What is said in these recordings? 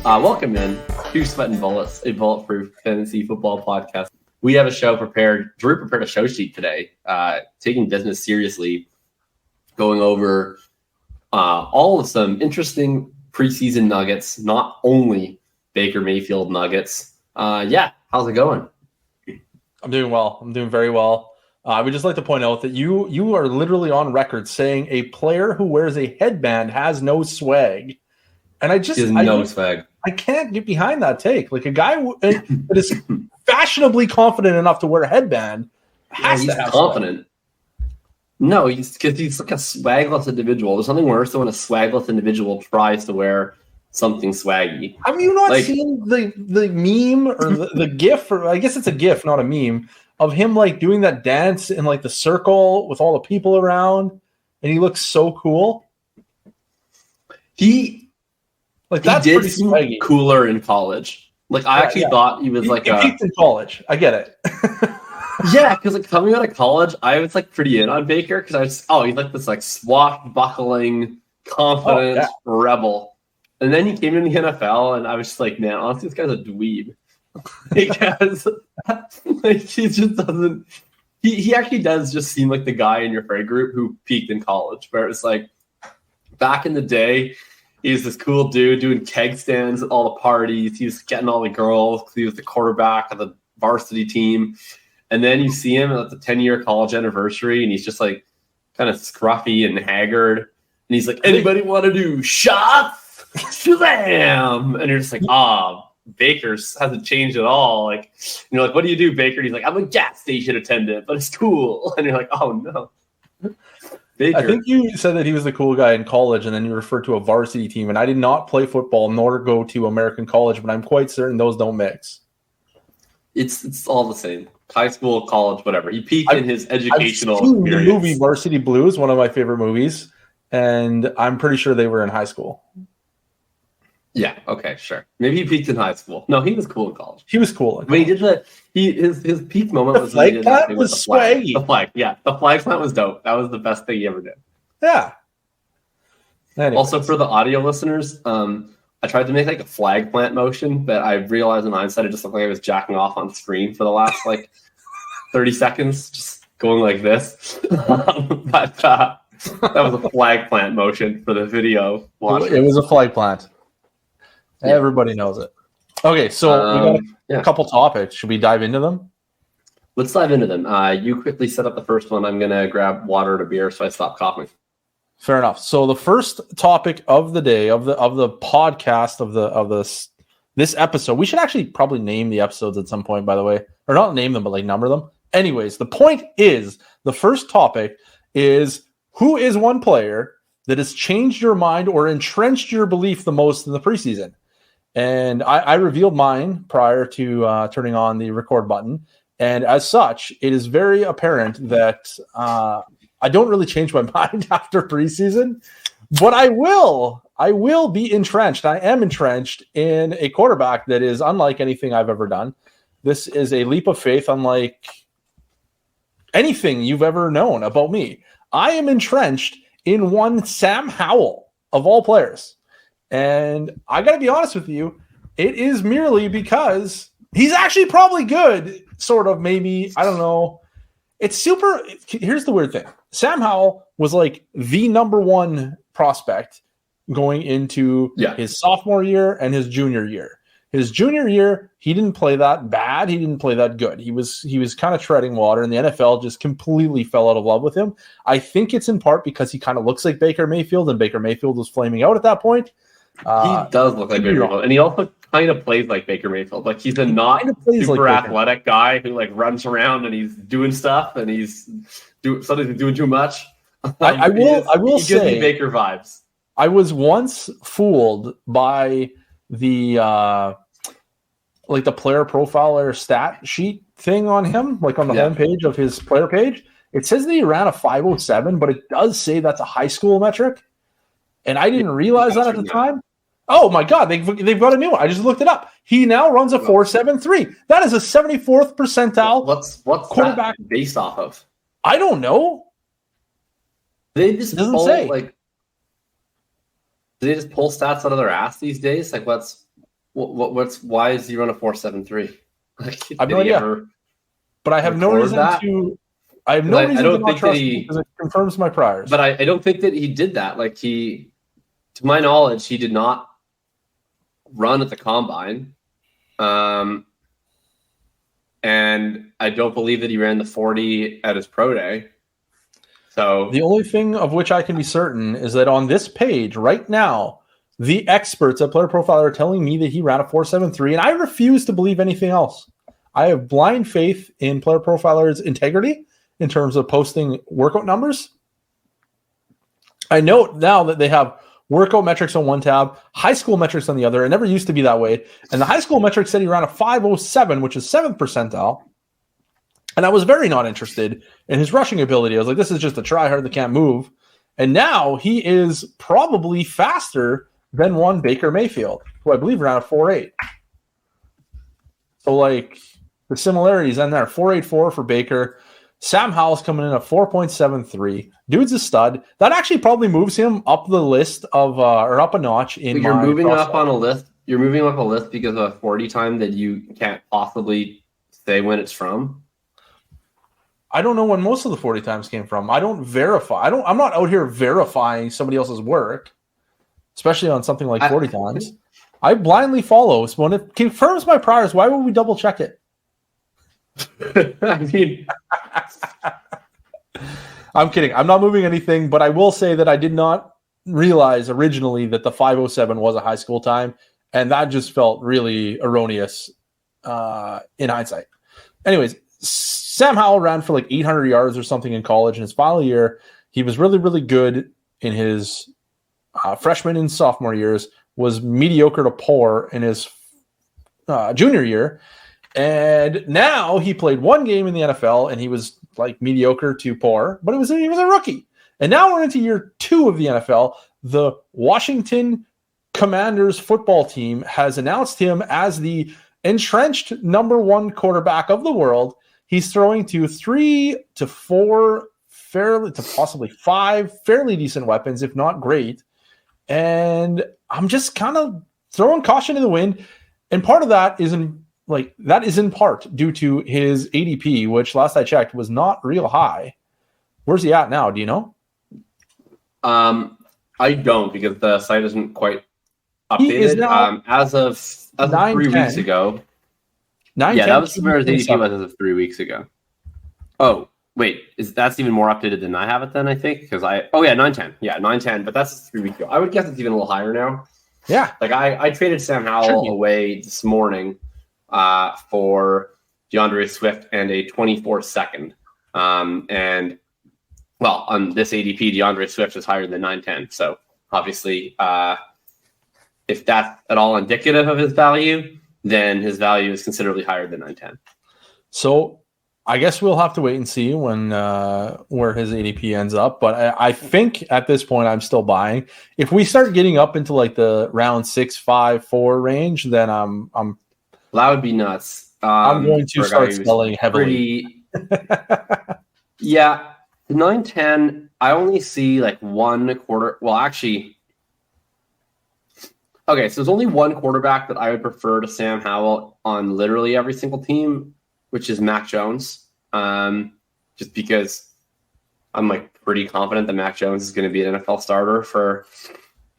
Welcome in to Sweatin Bullets, a Bulletproof Fantasy Football podcast. We have a show prepared. Drew prepared a show sheet today, taking business seriously, going over all of some interesting preseason nuggets, not only Baker Mayfield nuggets. How's it going? I'm doing well. I'm doing very well. I would just like to point out that you are literally on record saying a player who wears a headband has no swag. And swag. I can't get behind that take. Like a guy that is fashionably confident enough to wear a headband has to have confident. Swag. No, he's like a swagless individual. There's nothing worse than when a swagless individual tries to wear something swaggy. Have you not seen the meme or the GIF, or I guess it's a GIF, not a meme, of him like doing that dance in like the circle with all the people around, and he looks so cool. He did seem cooler in college. Like I actually thought he was like he peaked in college. I get it. Yeah, because like coming out of college, I was like pretty in on Baker because he's like this like swashbuckling, confident rebel. And then he came in the NFL, and I was just like, man, honestly, this guy's a dweeb. Because like he just doesn't. He actually does just seem like the guy in your friend group who peaked in college, where it's like back in the day. He's this cool dude doing keg stands at all the parties. He was getting all the girls because he was the quarterback of the varsity team. And then you see him at the 10-year college anniversary, and he's just like kind of scruffy and haggard. And he's like, anybody want to do shots? Shazam! And you're just like, Baker's hasn't changed at all. Like, you're like, what do you do, Baker? And he's like, I'm a gas station attendant, but it's cool. And you're like, oh no. Baker. I think you said that he was the cool guy in college, and then you referred to a varsity team. And I did not play football nor go to American college, but I'm quite certain those don't mix. It's all the same. High school, college, whatever. He peaked in his educational I've seen experience. The movie Varsity Blues, one of my favorite movies, and I'm pretty sure they were in high school. Yeah. Okay. Sure. Maybe he peaked in high school. No, he was cool in college. He was cool. When he did his peak moment the flag plant was swaggy. The flag, the flag plant was dope. That was the best thing he ever did. Yeah. Anyways. Also, for the audio listeners, I tried to make like a flag plant motion, but I realized in hindsight it just looked like I was jacking off on screen for the last like 30 seconds, just going like this. But that was a flag plant motion for the video watchers. It was a flag plant. Everybody knows it. Okay, so we got a couple topics. Should we dive into them? Let's dive into them. You quickly set up the first one. I'm going to grab water and a beer so I stop coughing. Fair enough. So the first topic of the day, of the podcast, of this episode, we should actually probably name the episodes at some point, by the way. Or not name them, but like number them. Anyways, the point is, the first topic is, who is one player that has changed your mind or entrenched your belief the most in the preseason? And I revealed mine prior to turning on the record button. And as such, it is very apparent that I don't really change my mind after preseason, but I will be entrenched. I am entrenched in a quarterback that is unlike anything I've ever done. This is a leap of faith unlike anything you've ever known about me. I am entrenched in one Sam Howell, of all players. And I got to be honest with you, it is merely because he's actually probably good, sort of, maybe. I don't know. It's super. Here's the weird thing. Sam Howell was like the number one prospect going into his sophomore year and his junior year. His junior year, he didn't play that bad. He didn't play that good. He was kind of treading water, and the NFL just completely fell out of love with him. I think it's in part because he kind of looks like Baker Mayfield, and Baker Mayfield was flaming out at that point. He does look like Baker Mayfield, and he also kind of plays like Baker Mayfield. Like he's a not super athletic guy who like runs around and he's doing stuff and he's somebody's doing too much. I will say, gives me Baker vibes. I was once fooled by the like the player profile or stat sheet thing on him, like on the homepage of his player page. It says that he ran a 5.07, but it does say that's a high school metric. And I didn't realize that at the time. Oh my God, they've got a new one. I just looked it up. He now runs a 4.73. That is a 74th percentile. What's quarterback that based off of? I don't know. They just doesn't pull say. like. Do they just pull stats out of their ass these days? Like, what's why is he run a 4.73? Like, I have no idea. But I have no reason that? to. I have no reason to not trust him because it confirms my priors. But I don't think that he did that. Like, to my knowledge, he did not run at the combine. And I don't believe that he ran the 40 at his pro day. So the only thing of which I can be certain is that on this page right now, the experts at Player Profiler are telling me that he ran a 4.73, and I refuse to believe anything else. I have blind faith in Player Profiler's integrity in terms of posting workout numbers. I note now that they have workout metrics on one tab, high school metrics on the other. It never used to be that way. And the high school metrics said he ran a 5.07, which is 7th percentile. And I was very not interested in his rushing ability. I was like, this is just a tryhard that can't move. And now he is probably faster than one Baker Mayfield, who I believe ran a 4.8. So, like, the similarities in there. 4.84 for Baker. Sam Howell's coming in at 4.73. Dude's a stud. That actually probably moves him up the list of, or up a notch in you're moving up on a list. You're moving up a list because of a 40 time that you can't possibly say when it's from. I don't know when most of the 40 times came from. I don't verify. I'm not out here verifying somebody else's work, especially on something like 40 times. I blindly follow. So when it confirms my priors, why would we double check it? I mean, I'm kidding. I'm not moving anything, but I will say that I did not realize originally that the 5.07 was a high school time, and that just felt really erroneous in hindsight. Anyways, Sam Howell ran for like 800 yards or something in college in his final year. He was really, really good in his freshman and sophomore years, was mediocre to poor in his junior year. And now he played one game in the NFL and he was like mediocre to poor, but he was a rookie. And now we're into year 2 of the NFL. The Washington Commanders football team has announced him as the entrenched number 1 quarterback of the world. He's throwing to 3 to 4, fairly to possibly 5 fairly decent weapons, if not great. And I'm just kind of throwing caution to the wind. And part of that is in part due to his ADP, which last I checked was not real high. Where's he at now? Do you know? I don't, because the site isn't quite updated. As of 3 weeks ago. That was where his ADP was as of 3 weeks ago. Oh, wait, that's even more updated than I have it then, I think? Because 910. Yeah, 910, but that's 3 weeks ago. I would guess it's even a little higher now. Yeah. Like, I traded Sam Howell away this morning for DeAndre Swift and a 24-second. And, well, on this ADP, DeAndre Swift is higher than 910. So, obviously, if that's at all indicative of his value, then his value is considerably higher than 910. So I guess we'll have to wait and see when where his ADP ends up. But I think at this point I'm still buying. If we start getting up into like the round 6, 5, 4 range, then I'm that would be nuts. I'm going to start selling heavily. Yeah, 910. I only see like one quarter. Well, actually. Okay, so there's only one quarterback that I would prefer to Sam Howell on literally every single team, which is Mac Jones. Just because I'm like pretty confident that Mac Jones is going to be an NFL starter for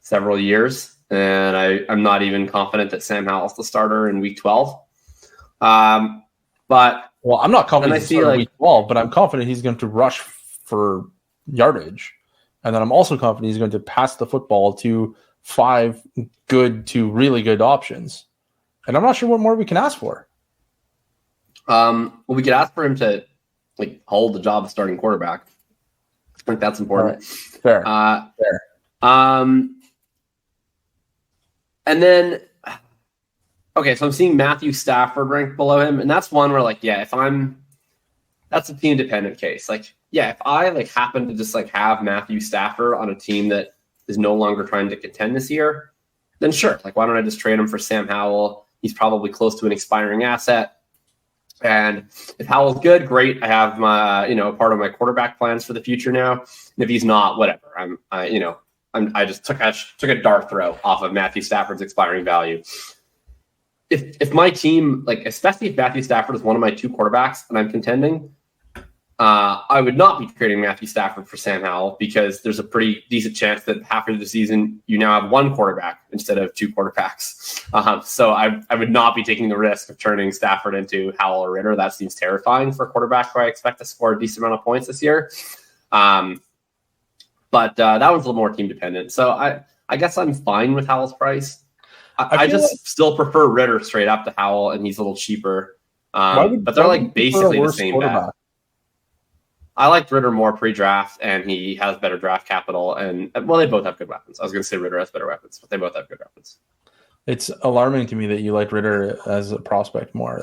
several years. And I'm not even confident that Sam Howell's the starter in week 12. But I'm not confident he's in week 12, but I'm confident he's going to rush for yardage. And then I'm also confident he's going to pass the football to 5 good to really good options. And I'm not sure what more we can ask for. Well, we could ask for him to like hold the job of starting quarterback. I think that's important. Right. Fair. Fair. And then, okay, so I'm seeing Matthew Stafford ranked below him, and that's one where like, yeah, that's a team dependent case. Like, yeah, if I like happen to just like have Matthew Stafford on a team that is no longer trying to contend this year, then sure. Like, why don't I just trade him for Sam Howell? He's probably close to an expiring asset. And if Howell's good, great. I have my, part of my quarterback plans for the future now. And if he's not, whatever. I just took a dart throw off of Matthew Stafford's expiring value. If my team, especially if Matthew Stafford is one of my two quarterbacks and I'm contending, I would not be trading Matthew Stafford for Sam Howell, because there's a pretty decent chance that halfway the season you now have one quarterback instead of two quarterbacks. So I would not be taking the risk of turning Stafford into Howell or Ritter. That seems terrifying for a quarterback who I expect to score a decent amount of points this year. But that one's a little more team dependent. So I guess I'm fine with Howell's price. I just still prefer Ritter straight up to Howell, and he's a little cheaper. But they're basically the same bet. I liked Ritter more pre-draft, and he has better draft capital. And they both have good weapons. I was going to say Ritter has better weapons, but they both have good weapons. It's alarming to me that you like Ritter as a prospect more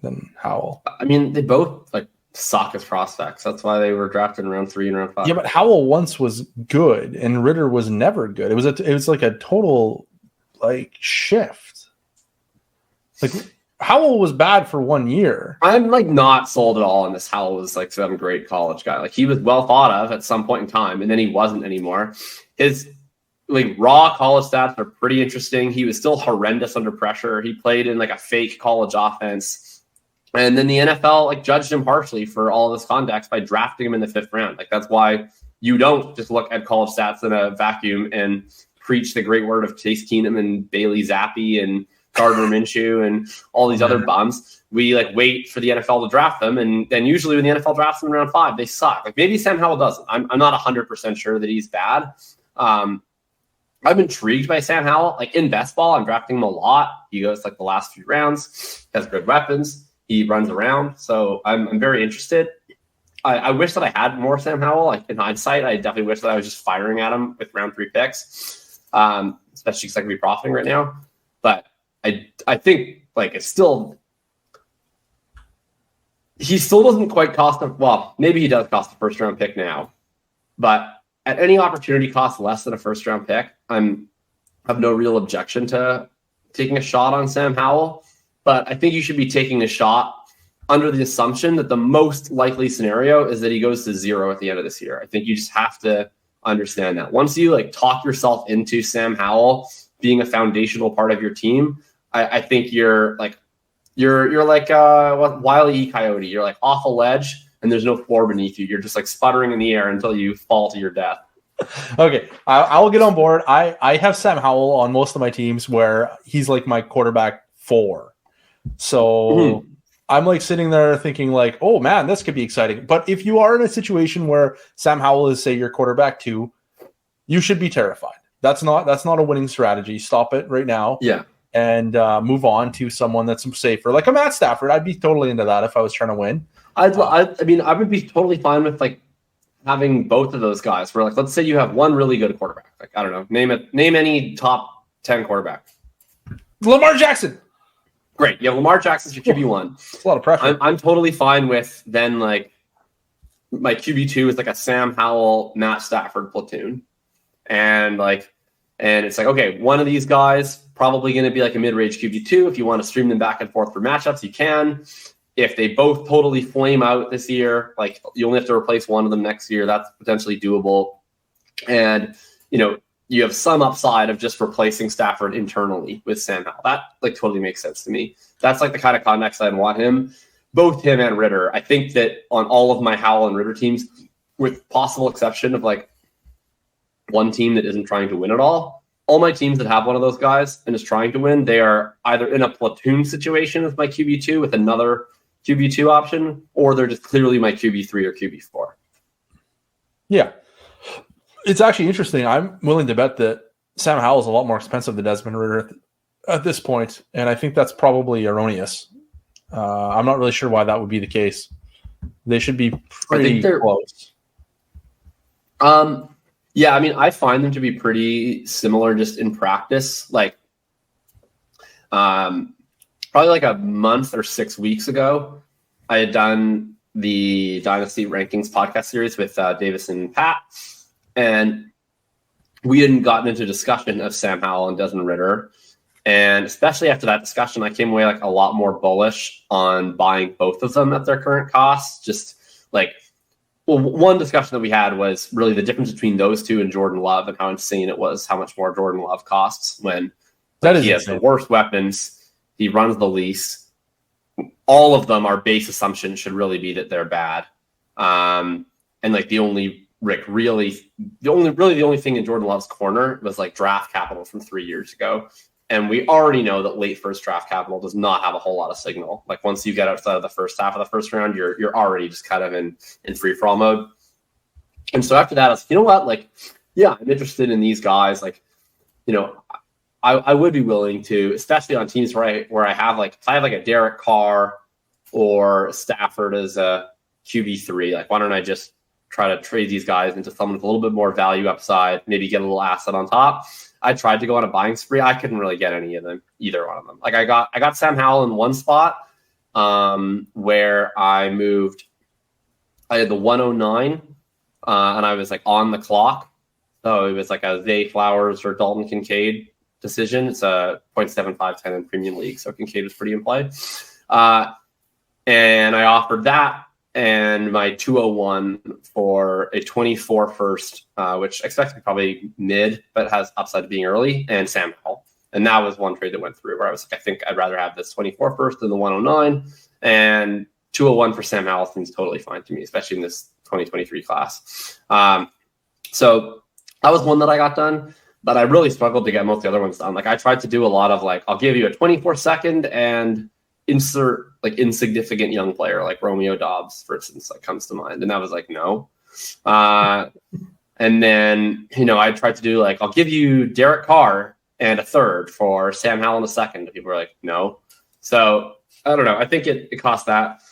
than Howell. I mean, they both suck as prospects. That's why they were drafted in round 3 and round 5. Yeah, but Howell once was good, and Ritter was never good. It was a total shift. Howell was bad for 1 year. I'm not sold at all on this. Howell was some great college guy. He was well thought of at some point in time, and then he wasn't anymore. His raw college stats are pretty interesting. He was still horrendous under pressure. He played in a fake college offense, and then the NFL judged him harshly for all of this context by drafting him in the 5th round. That's why you don't just look at college stats in a vacuum and preach the great word of Chase Keenum and Bailey Zappi and Gardner Minshew and all these other bums. We wait for the NFL to draft them, and then usually when the NFL drafts them in round 5, they suck. Maybe Sam Howell doesn't. I'm not 100% sure that he's bad. I'm intrigued by Sam Howell. In best ball, I'm drafting him a lot. He goes the last few rounds. He has good weapons. He runs around, so I'm very interested. I wish that I had more Sam Howell. In hindsight, I definitely wish that I was just firing at him with round 3 picks, especially because I can be profiting right now. But I think it's still, he still doesn't quite cost maybe he does cost a 1st round pick now, but at any opportunity cost less than a 1st round pick, I have no real objection to taking a shot on Sam Howell. But I think you should be taking a shot under the assumption that the most likely scenario is that he goes to 0 at the end of this year. I think you just have to understand that. Once you talk yourself into Sam Howell being a foundational part of your team, I think you're like Wile E. Coyote. You're off a ledge and there's no floor beneath you. You're just sputtering in the air until you fall to your death. Okay, I will get on board. I have Sam Howell on most of my teams where he's my quarterback 4. So I'm sitting there thinking oh man, this could be exciting. But if you are in a situation where Sam Howell is, say, your quarterback 2, you should be terrified. That's not a winning strategy. Stop it right now. Yeah. And move on to someone that's safer, like a Matt Stafford. I'd be totally into that if I was trying to win. I would be totally fine with having both of those guys. Where let's say you have one really good quarterback. I don't know, name any top 10 quarterback. Lamar Jackson. Great, you have Lamar Jackson's your QB1. It's a lot of pressure. I'm totally fine with then my QB2 is a Sam Howell, Matt Stafford platoon, and it's okay, one of these guys probably going to be a mid-range QB2. If you want to stream them back and forth for matchups, you can. If they both totally flame out this year, you only have to replace one of them next year. That's potentially doable. And, you have some upside of just replacing Stafford internally with Sam Howell. That totally makes sense to me. That's the kind of context I'd want him. Both him and Ritter. I think that on all of my Howell and Ritter teams, with possible exception of one team that isn't trying to win at all my teams that have one of those guys and is trying to win, they are either in a platoon situation with my QB2 with another QB2 option, or they're just clearly my QB3 or QB4. Yeah. It's actually interesting. I'm willing to bet that Sam Howell is a lot more expensive than Desmond Ritter at this point, and I think that's probably erroneous. I'm not really sure why that would be the case. They should be pretty close. Yeah, I find them to be pretty similar just in practice. Probably a month or 6 weeks ago, I had done the Dynasty Rankings podcast series with Davis and Pat, and we hadn't gotten into discussion of Sam Howell and Desmond Ritter. And especially after that discussion, I came away like a lot more bullish on buying both of them at their current costs. Just like, well, one discussion that we had was really the difference between those two and Jordan Love and how insane it was, how much more Jordan Love costs when he has the worst weapons. He runs the least. All of them, our base assumption should really be that they're bad. And like the only thing in Jordan Love's corner was like draft capital from 3 years ago. And we already know that late first draft capital does not have a whole lot of signal. Like once you get outside of the first half of the first round, you're already just kind of in free for all mode. And so after that, I was like, you know what? Like, yeah, I'm interested in these guys. Like, you know, I would be willing to, especially on teams where I have like, if I have like a Derek Carr or Stafford as a QB3, like why don't I just try to trade these guys into someone with a little bit more value upside, maybe get a little asset on top. I tried to go on a buying spree. I couldn't really get either one of them. Like I got Sam Howell in one spot where I had the 109 and I was like on the clock. So it was like a Zay Flowers or Dalton Kincaid decision. It's a 0.7510 in premium league. So Kincaid was pretty in play. And I offered that and my 201 for a 24 first, which I expect to be probably mid, but has upside to being early, and Sam Howell. And that was one trade that went through where I was like, I think I'd rather have this 24 first than the 109. And 201 for Sam Howell seems totally fine to me, especially in this 2023 class. So that was one that I got done, but I really struggled to get most of the other ones done. Like I tried to do a lot of like, I'll give you a 24 second and insert like insignificant young player like Romeo Dobbs, for instance, like comes to mind. And I was like, no. And then, you know, I tried to do like, I'll give you Derek Carr and a third for Sam Howell in a second. People were like, no. So I don't know. I think it cost that.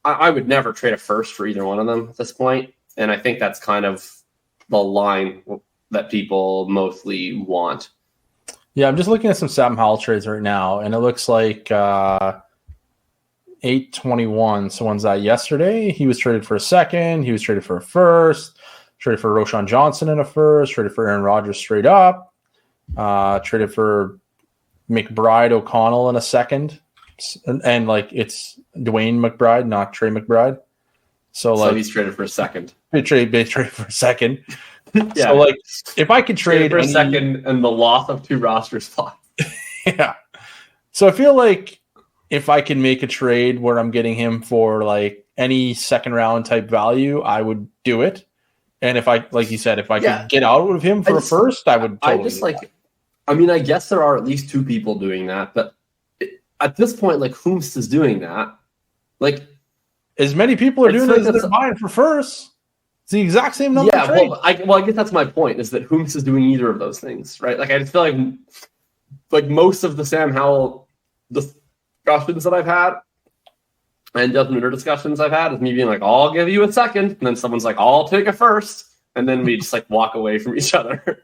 I would never trade a first for either one of them at this point. And I think that's kind of the line that people mostly want. Yeah, I'm just looking at some Sam Howell trades right now, and it looks like 821. So when's that? Yesterday, he was traded for a second. He was traded for a first. Traded for Roshan Johnson in a first. Traded for Aaron Rodgers straight up. Traded for McBride O'Connell in a second. And like it's Dwayne McBride, not Trey McBride. So he's traded for a second. They traded for a second. Yeah. So like if I could trade for a second and the loss of 2 roster spots. Yeah. So I feel like if I can make a trade where I'm getting him for like any second round type value, I would do it. And if I, like you said, if I could get out of him for a first, I would totally do that. I mean, I guess there are at least 2 people doing that, but at this point, like whomst is doing that? Like as many people are doing it as they're buying for first. It's the exact same number of trades. I guess that's my point, is that whomst is doing either of those things, right? Like I just feel like most of the Sam Howell discussions that I've had and Desmond Ridder discussions I've had is me being like, I'll give you a second, and then someone's like, I'll take a first, and then we just like walk away from each other.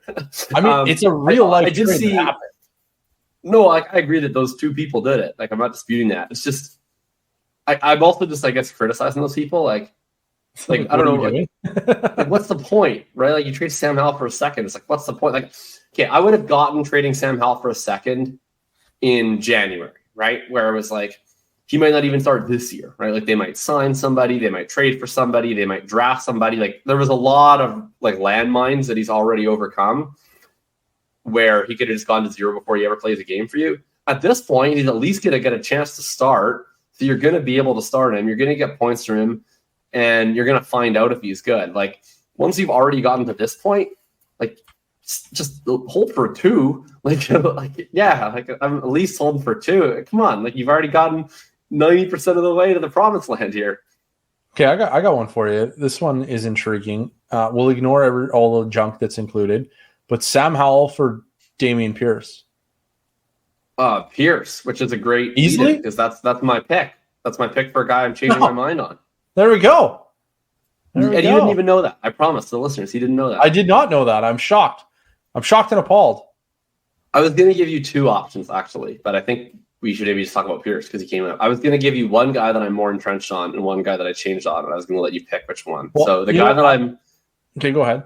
I mean, it's a real life trade that happened. No, I agree that those 2 people did it. Like I'm not disputing that. It's just I'm also just I guess criticizing those people. Like I don't know, like, what's the point, right? Like you trade Sam Howell for a second. It's like, what's the point? Like, okay, I would have gotten trading Sam Howell for a second in January, right? Where it was like, he might not even start this year, right? Like they might sign somebody, they might trade for somebody, they might draft somebody. Like there was a lot of like landmines that he's already overcome where he could have just gone to 0 before he ever plays a game for you. At this point, he's at least going to get a chance to start. So you're going to be able to start him. You're going to get points from him. And you're going to find out if he's good. Like, once you've already gotten to this point, like, just hold for 2. Like I'm at least holding for 2. Come on. Like, you've already gotten 90% of the way to the promised land here. Okay, I got one for you. This one is intriguing. We'll ignore all the junk that's included. But Sam Howell for Dameon Pierce. Pierce, which is a great easily because that's my pick. That's my pick for a guy I'm changing my mind on. There we go. You didn't even know that. I promise the listeners, he didn't know that. I did not know that. I'm shocked. I'm shocked and appalled. I was going to give you 2 options, actually, but I think we should maybe just talk about Pierce because he came up. I was going to give you one guy that I'm more entrenched on and one guy that I changed on, and I was going to let you pick which one. Well, so the guy that I'm... Okay, go ahead.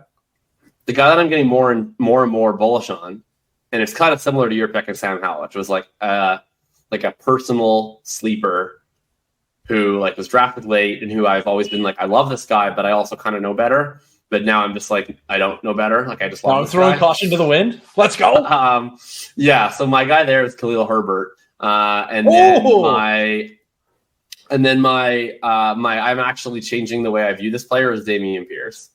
The guy that I'm getting more and more bullish on And it's kind of similar to your pick of Sam Howell, which was like a personal sleeper who like was drafted late and who I've always been like, I love this guy, but I also kind of know better. But now I'm just like, I don't know better. Like I just love this throwing guy. Caution to the wind. Let's go. Yeah. So my guy there is Khalil Herbert. And then my I'm actually changing the way I view this player is Dameon Pierce.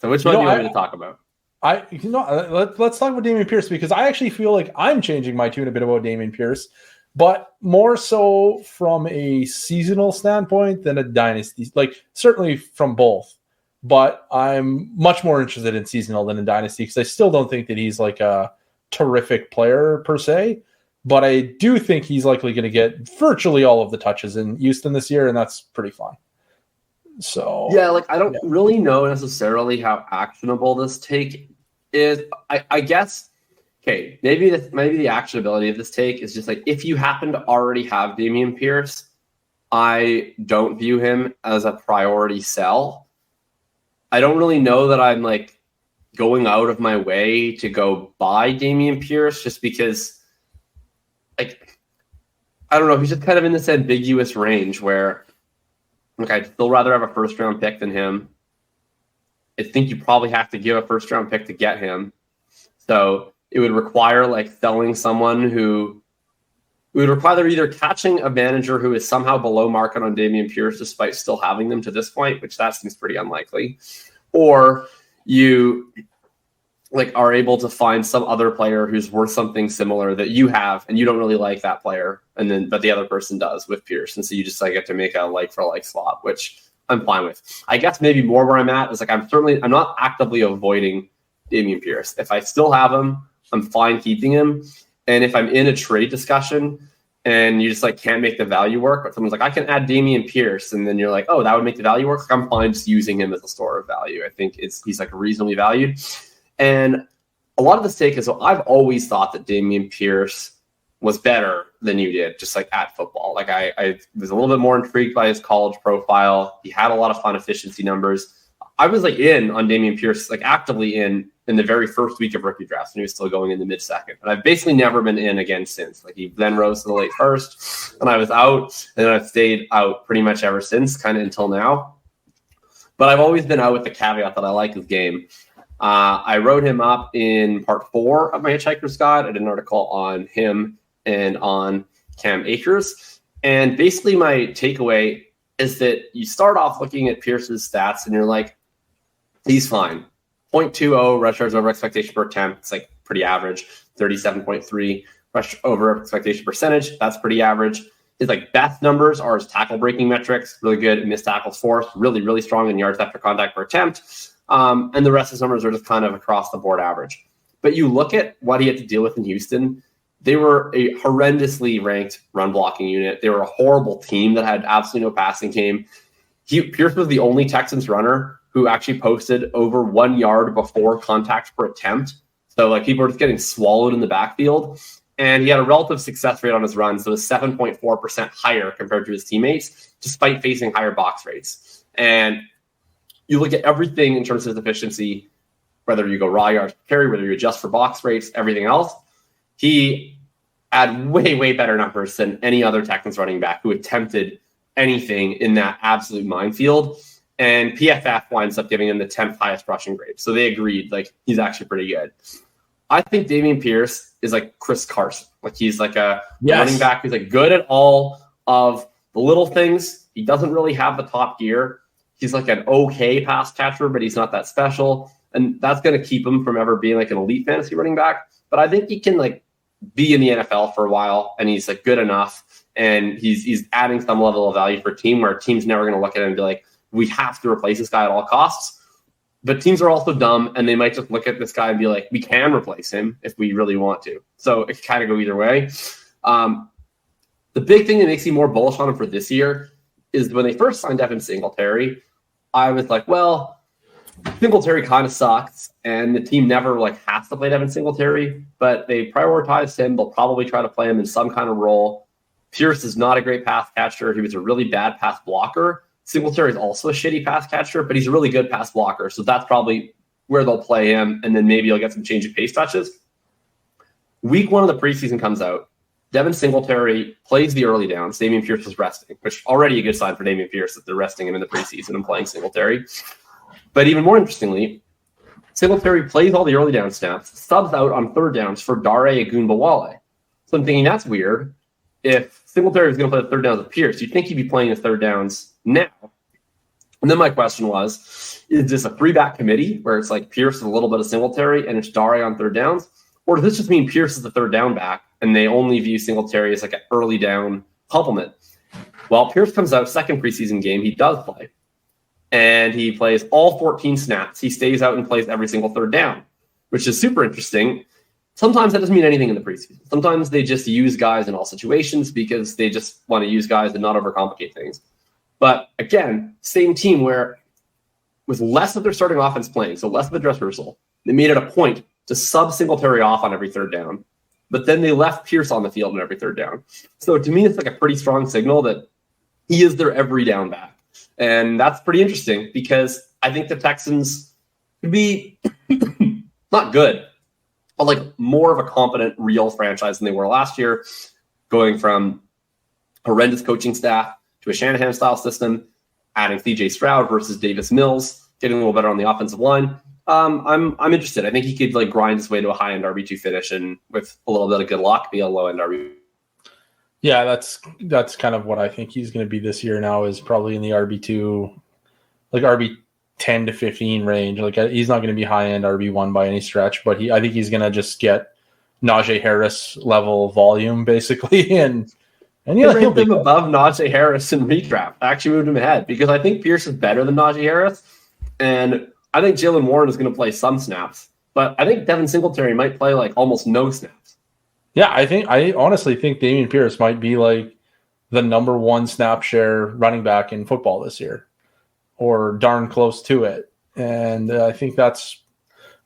So which one do you want me to talk about? Let's talk about Dameon Pierce, because I actually feel like I'm changing my tune a bit about Dameon Pierce, but more so from a seasonal standpoint than a dynasty. Like certainly from both, but I'm much more interested in seasonal than in dynasty because I still don't think that he's like a terrific player per se. But I do think he's likely going to get virtually all of the touches in Houston this year, and that's pretty fun. So yeah, like I don't really know necessarily how actionable this take is. I guess maybe the actionability of this take is just like if you happen to already have Dameon Pierce, I don't view him as a priority sell. I don't really know that I'm like going out of my way to go buy Dameon Pierce just because. Like, I don't know. He's just kind of in this ambiguous range where, like, I'd still rather have a first-round pick than him. I think you probably have to give a first-round pick to get him. So it would require, like, selling someone who – it would require either catching a manager who is somehow below market on Dameon Pierce despite still having them to this point, which that seems pretty unlikely, or you – like are able to find some other player who's worth something similar that you have and you don't really like that player, but the other person does with Pierce, and so you just like get to make a like for like swap, which I'm fine with. I guess maybe more where I'm at is like I'm not actively avoiding Dameon Pierce. If I still have him, I'm fine keeping him, and if I'm in a trade discussion and you just like can't make the value work, but someone's like I can add Dameon Pierce, and then you're like, oh, that would make the value work. I'm fine just using him as a store of value. I think he's like reasonably valued. And a lot of the stake is, so I've always thought that Dameon Pierce was better than you did, just like at football. Like I was a little bit more intrigued by his college profile. He had a lot of fun efficiency numbers. I was like in on Dameon Pierce, like actively in the very first week of rookie drafts, and he was still going in the mid-second. And I've basically never been in again since. Like he then rose to the late first, and I was out, and then I've stayed out pretty much ever since, kind of until now. But I've always been out with the caveat that I like his game. I wrote him up in part 4 of my Hitchhiker's Guide. I did an article on him and on Cam Akers. And basically my takeaway is that you start off looking at Pierce's stats and you're like, he's fine. 0.20 rush yards over expectation per attempt. It's like pretty average. 37.3 rush over expectation percentage. That's pretty average. His like best numbers are his tackle breaking metrics. Really good at missed tackles forced. Really, really strong in yards after contact per attempt. And the rest of his numbers are just kind of across the board average. But you look at what he had to deal with in Houston, they were a horrendously ranked run blocking unit. They were a horrible team that had absolutely no passing game. Pierce was the only Texans runner who actually posted over 1 yard before contact per attempt. So like people were just getting swallowed in the backfield. And he had a relative success rate on his runs, so it was 7.4% higher compared to his teammates, despite facing higher box rates. And you look at everything in terms of his efficiency, whether you go raw yards per carry, whether you adjust for box rates, everything else, he had way, way better numbers than any other Texans running back who attempted anything in that absolute minefield. And PFF winds up giving him the 10th highest rushing grade. So they agreed, like, he's actually pretty good. I think Dameon Pierce is like Chris Carson. Like, he's like a running back who's like good at all of the little things. He doesn't really have the top gear. He's like an okay pass catcher, but he's not that special. And that's going to keep him from ever being like an elite fantasy running back. But I think he can like be in the NFL for a while, and he's like good enough. And he's adding some level of value for a team where a team's never going to look at him and be like, we have to replace this guy at all costs. But teams are also dumb, and they might just look at this guy and be like, we can replace him if we really want to. So it can kind of go either way. The big thing that makes me more bullish on him for this year is when they first signed Devin Singletary, I was like, well, Singletary kind of sucks, and the team never like has to play Devin Singletary, but they prioritized him. They'll probably try to play him in some kind of role. Pierce is not a great pass catcher. He was a really bad pass blocker. Singletary is also a shitty pass catcher, but he's a really good pass blocker. So that's probably where they'll play him, and then maybe he'll get some change of pace touches. Week 1 of the preseason comes out. Devin Singletary plays the early downs. Dameon Pierce is resting, which already a good sign for Dameon Pierce that they're resting him in the preseason and playing Singletary. But even more interestingly, Singletary plays all the early down snaps, subs out on third downs for Dare Ogunbowale. So I'm thinking that's weird. If Singletary was going to play the third downs with Pierce, you'd think he'd be playing the third downs now. And then my question was, is this a 3-back committee where it's like Pierce is a little bit of Singletary and it's Dare on third downs? Or does this just mean Pierce is the third down back and they only view Singletary as like an early down complement? Well, Pierce comes out second preseason game. He does play. And he plays all 14 snaps. He stays out and plays every single third down, which is super interesting. Sometimes that doesn't mean anything in the preseason. Sometimes they just use guys in all situations because they just want to use guys and not overcomplicate things. But again, same team where with less of their starting offense playing, so less of a dress rehearsal, they made it a point to sub Singletary off on every third down. But then they left Pierce on the field on every third down. So to me, it's like a pretty strong signal that he is their every down back. And that's pretty interesting because I think the Texans could be not good, but like more of a competent, real franchise than they were last year, going from horrendous coaching staff to a Shanahan-style system, adding C.J. Stroud versus Davis Mills, getting a little better on the offensive line. I'm interested. I think he could like grind his way to a high-end RB2 finish and with a little bit of good luck, be a low-end RB. Yeah, that's kind of what I think he's going to be this year now, is probably in the RB2, like RB 10 to 15 range. Like he's not going to be high-end RB1 by any stretch, but I think he's going to just get Najee Harris level volume basically. And yeah, he'll be above Najee Harris in redraft. I actually moved him ahead because I think Pierce is better than Najee Harris. And I think Jalen Warren is going to play some snaps, but I think Devin Singletary might play like almost no snaps. Yeah, I honestly think Dameon Pierce might be like the number 1 snap share running back in football this year, or darn close to it. And I think that's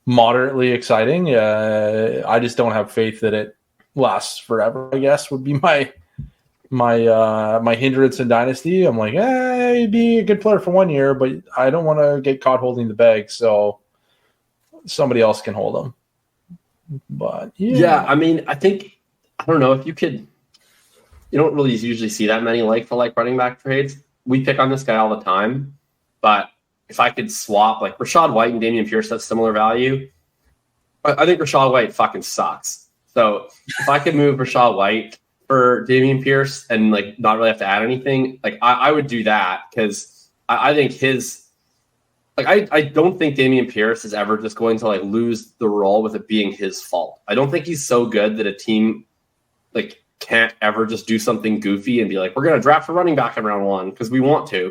moderately exciting. I just don't have faith that it lasts forever, I guess, would be my hindrance in Dynasty. I'm like, he'd be a good player for 1 year, but I don't want to get caught holding the bag, so somebody else can hold him. But yeah, I mean, I don't know if you don't really usually see that many like for like running back trades. We pick on this guy all the time, but if I could swap like Rachaad White and Dameon Pierce, that's similar value. I think Rachaad White fucking sucks. So if I could move Rachaad White for Dameon Pierce and like not really have to add anything, like I would do that because I think his. Like I don't think Dameon Pierce is ever just going to like lose the role with it being his fault. I don't think he's so good that a team like can't ever just do something goofy and be like, we're going to draft a running back in round 1 because we want to.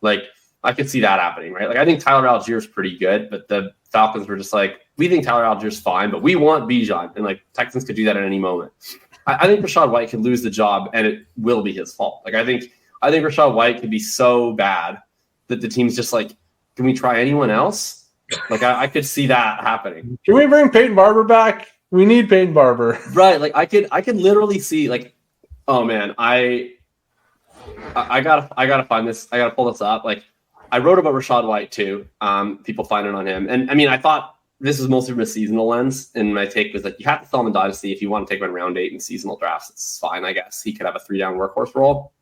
Like I could see that happening, right? Like I think Tyler Algier is pretty good, but the Falcons were just like, we think Tyler Algier is fine, but we want Bijan, and like Texans could do that at any moment. I think Rachaad White could lose the job, and it will be his fault. Like I think Rachaad White could be so bad that the team's just like, can we try anyone else? Like I could see that happening. Can we bring Peyton Barber back? We need Peyton Barber. Right. Like I could literally see like, oh man, I gotta find this. I gotta pull this up. Like I wrote about Rachaad White too. People find it on him. And I mean, I thought this was mostly from a seasonal lens. And my take was like, you have to sell him in Dynasty if you want to take him in round 8 in seasonal drafts. It's fine, I guess. He could have a 3-down workhorse role.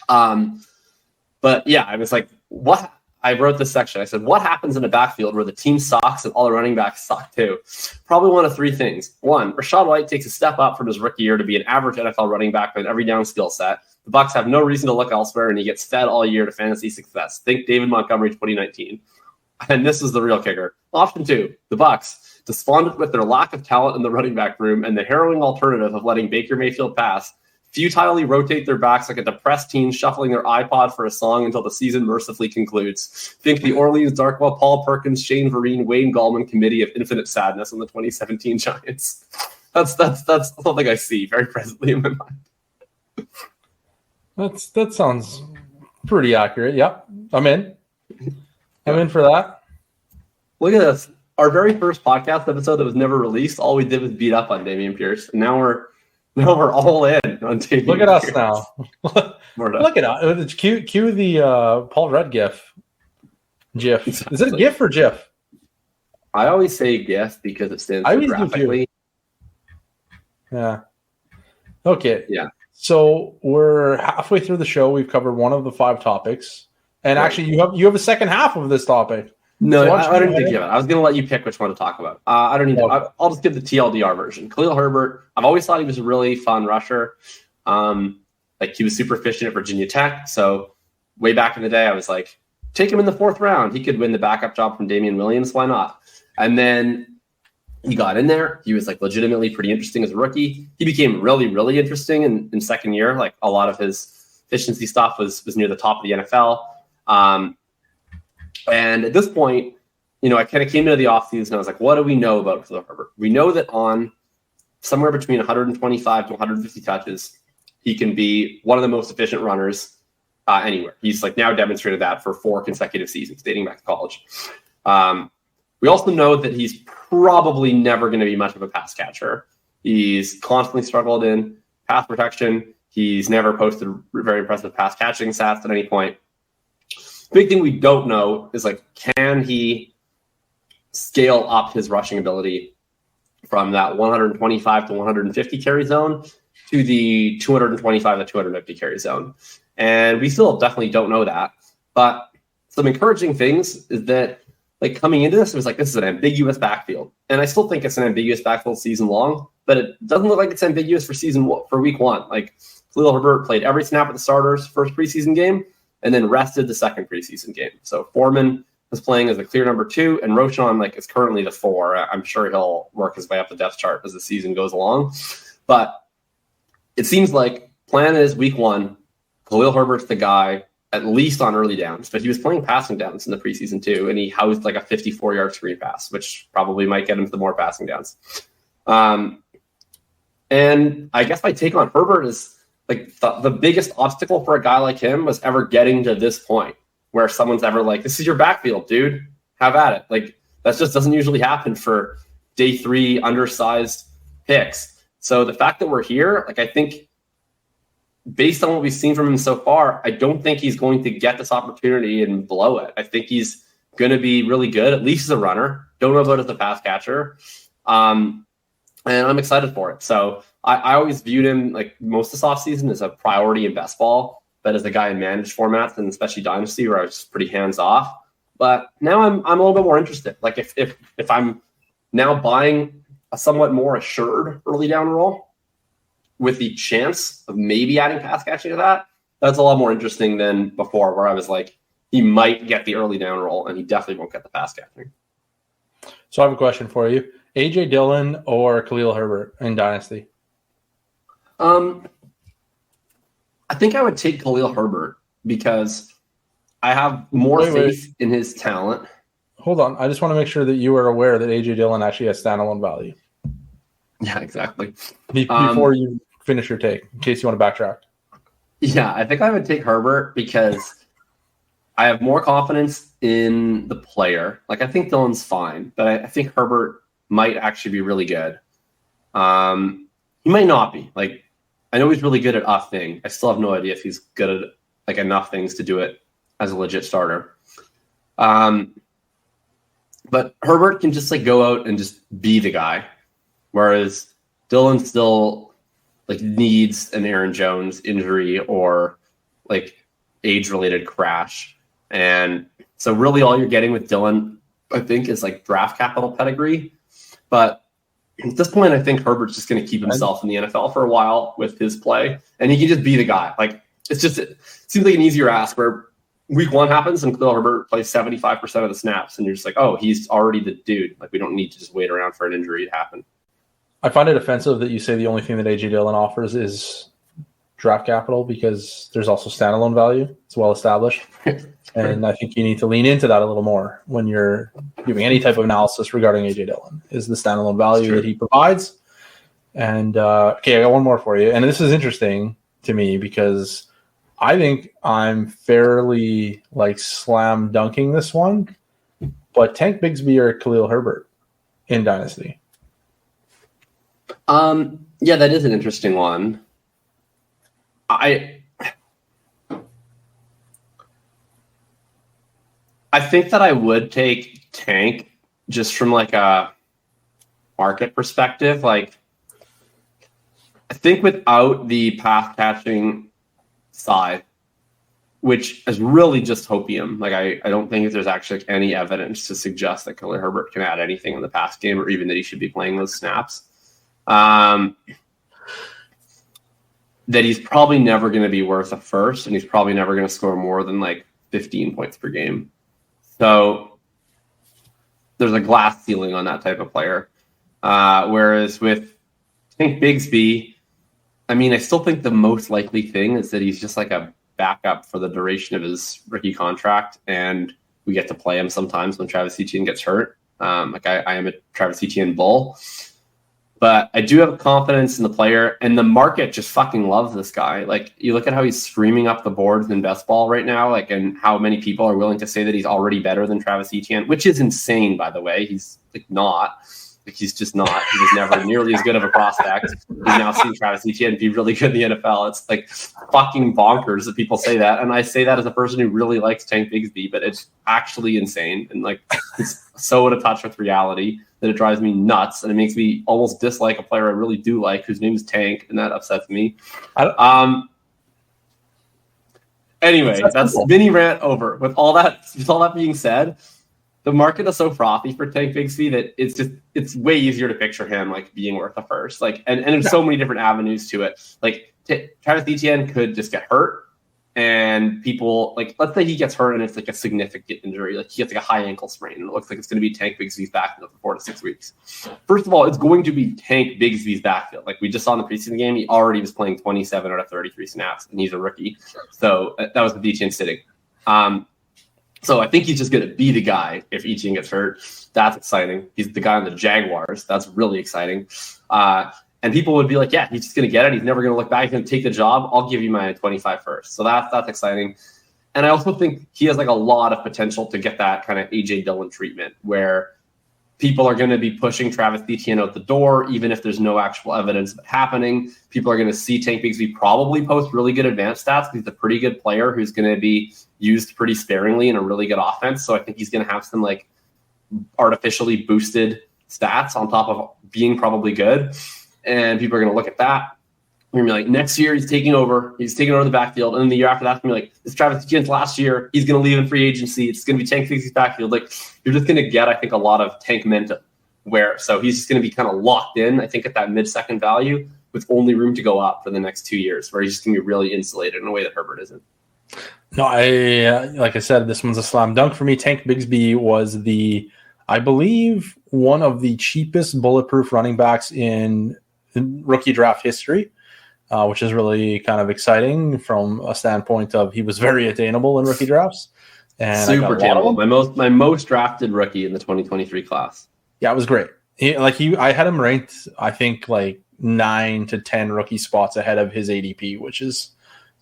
But yeah, I was like, what? I wrote this section. I said, what happens in a backfield where the team sucks and all the running backs suck too? Probably one of 3 things. 1, Rachaad White takes a step up from his rookie year to be an average NFL running back with every down skill set. The Bucs have no reason to look elsewhere, and he gets fed all year to fantasy success. Think David Montgomery 2019. And this is the real kicker. Option 2, the Bucs, despondent with their lack of talent in the running back room and the harrowing alternative of letting Baker Mayfield pass, futilely rotate their backs like a depressed teen shuffling their iPod for a song until the season mercifully concludes. Think the Orleans Darkwell, Paul Perkins, Shane Vereen, Wayne Gallman committee of infinite sadness on the 2017 Giants. That's something I see very presently in my mind. That sounds pretty accurate. Yep, I'm in. I'm in for that. Look at this. Our very first podcast episode that was never released, all we did was beat up on Dameon Pierce, and now we're all in on Dameon. Look at us now. Look at us. Cue the Paul Rudd GIF. Is it a GIF or GIF? I always say GIF because it stands for graphically. Yeah. Okay. Yeah. So we're halfway through the show. We've covered one of the 5 topics, and Right. actually, you have a second half of this topic. No, So I don't need to give it. I was going to let you pick which one to talk about. I don't need to. Okay. I'll just give the TLDR version. Khalil Herbert, I've always thought he was a really fun rusher. Like he was super efficient at Virginia Tech. So way back in the day, I was like, take him in the 4th round. He could win the backup job from Damian Williams. Why not? And then he got in there. He was like legitimately pretty interesting as a rookie. He became really, really interesting in second year. Like a lot of his efficiency stuff was near the top of the NFL. And at this point, I kind of came into the offseason and I was like, what do we know about Khalil Herbert? We know that on somewhere between 125 to 150 touches, he can be one of the most efficient runners anywhere. He's like now demonstrated that for 4 consecutive seasons, dating back to college. We also know that he's probably never going to be much of a pass catcher. He's constantly struggled in pass protection. He's never posted very impressive pass catching stats at any point. Big thing we don't know is like, can he scale up his rushing ability from that 125 to 150 carry zone to the 225 to 250 carry zone? And we still definitely don't know that. But some encouraging things is that like coming into this, it was like, this is an ambiguous backfield. And I still think it's an ambiguous backfield season long, but it doesn't look like it's ambiguous for week 1. Like Khalil Herbert played every snap of the starters first preseason game and then rested the second preseason game. So Foreman was playing as the clear number 2, and Roschon like is currently the 4. I'm sure he'll work his way up the depth chart as the season goes along. But it seems like plan is week 1, Khalil Herbert's the guy, at least on early downs, but he was playing passing downs in the preseason too, and he housed like a 54-yard screen pass, which probably might get him to the more passing downs. And I guess my take on Herbert is like the biggest obstacle for a guy like him was ever getting to this point where someone's ever like, this is your backfield, dude. Have at it. Like that just doesn't usually happen for day 3 undersized picks. So the fact that we're here, like I think based on what we've seen from him so far, I don't think he's going to get this opportunity and blow it. I think he's going to be really good, at least as a runner. Don't know about as a pass catcher. And I'm excited for it. So I always viewed him like most of this offseason as a priority in best ball, but as a guy in managed formats and especially Dynasty where I was pretty hands off. But now I'm a little bit more interested. Like if I'm now buying a somewhat more assured early down role with the chance of maybe adding pass catching to that, that's a lot more interesting than before where I was like, he might get the early down role and he definitely won't get the pass catching. So I have a question for you. AJ Dillon or Khalil Herbert in Dynasty? I think I would take Khalil Herbert because I have more faith in his talent. Hold on. I just want to make sure that you are aware that AJ Dillon actually has standalone value. Yeah, exactly. Before you finish your take, in case you want to backtrack. Yeah, I think I would take Herbert because I have more confidence in the player. Like, I think Dillon's fine, but I think Herbert might actually be really good. He might not be. Like, I know he's really good at a thing. I still have no idea if he's good at like enough things to do it as a legit starter. But Herbert can just like go out and just be the guy, whereas Dillon still like needs an Aaron Jones injury or like age-related crash. And so really all you're getting with Dillon, I think, is like draft capital pedigree. But at this point, I think Herbert's just going to keep himself in the NFL for a while with his play, and he can just be the guy. Like it seems like an easier ask where week 1 happens and Khalil Herbert plays 75% of the snaps, and you're just like, oh, he's already the dude. Like we don't need to just wait around for an injury to happen. I find it offensive that you say the only thing that AJ Dillon offers is draft capital because there's also standalone value. It's well established. And I think you need to lean into that a little more when you're doing any type of analysis regarding AJ Dillon, is the standalone value that he provides. And okay, I got one more for you. And this is interesting to me because I think I'm fairly like slam dunking this one, but Tank Bigsby or Khalil Herbert in Dynasty. Yeah, that is an interesting one. I think that I would take Tank just from like a market perspective. Like I think without the pass catching side, which is really just hopium. Like I don't think there's actually any evidence to suggest that Khalil Herbert can add anything in the pass game, or even that he should be playing those snaps. That he's probably never going to be worth a first, and he's probably never going to score more than like 15 points per game. So there's a glass ceiling on that type of player. Whereas with Tank Bigsby, I mean, I still think the most likely thing is that he's just like a backup for the duration of his rookie contract, and we get to play him sometimes when Travis Etienne gets hurt. I am a Travis Etienne bull, but I do have confidence in the player, and the market just fucking loves this guy. Like, you look at how he's screaming up the boards in best ball right now, like, and how many people are willing to say that he's already better than Travis Etienne, which is insane, by the way. He's like not. Like, he's just not. He was never nearly as good of a prospect. We've now seen Travis Etienne be really good in the NFL. It's like fucking bonkers that people say that. And I say that as a person who really likes Tank Bigsby, but it's actually insane. And like, it's so out of touch with reality that it drives me nuts. And it makes me almost dislike a player I really do like, whose name is Tank. And that upsets me. Anyway, that's mini rant over. With all that being said, the market is so frothy for Tank Bigsby that it's way easier to picture him like being worth a first. Like, and there's so many different avenues to it. Like, Travis Etienne could just get hurt, and people, like, let's say he gets hurt and it's like a significant injury, like he gets like a high ankle sprain, and it looks like it's going to be Tank Bigsby's backfield for 4 to 6 weeks. First of all, it's going to be Tank Bigsby's backfield. Like we just saw in the preseason game, he already was playing 27 out of 33 snaps, and he's a rookie. So that was with Etienne sitting. So I think he's just going to be the guy if Etienne gets hurt. That's exciting. He's the guy on the Jaguars. That's really exciting. And people would be like, yeah, he's just going to get it. He's never going to look back. He's going to take the job. I'll give you my 25 first. So that's exciting. And I also think he has like a lot of potential to get that kind of A.J. Dillon treatment where people are going to be pushing Travis Etienne out the door, even if there's no actual evidence of it happening. People are going to see Tank Bigsby probably post really good advanced stats. He's a pretty good player who's going to be used pretty sparingly in a really good offense. So I think he's going to have some like artificially boosted stats on top of being probably good. And people are going to look at that. We're going to be like, next year he's taking over the backfield. And then the year after that's going to be like, this Travis Etienne's last year. He's going to leave in free agency. It's going to be Tank Bigsby's backfield. Like, you're just going to get, I think, a lot of Tank momentum so he's just going to be kind of locked in, I think, at that mid-second value with only room to go up for the next 2 years, where he's just going to be really insulated in a way that Herbert isn't. No, like I said, this one's a slam dunk for me. Tank Bigsby was I believe, one of the cheapest bulletproof running backs in rookie draft history, which is really kind of exciting from a standpoint of he was very attainable in rookie drafts. And super attainable. My most drafted rookie in the 2023 class. Yeah, it was great. I had him ranked, I think, like 9 to 10 rookie spots ahead of his ADP, which is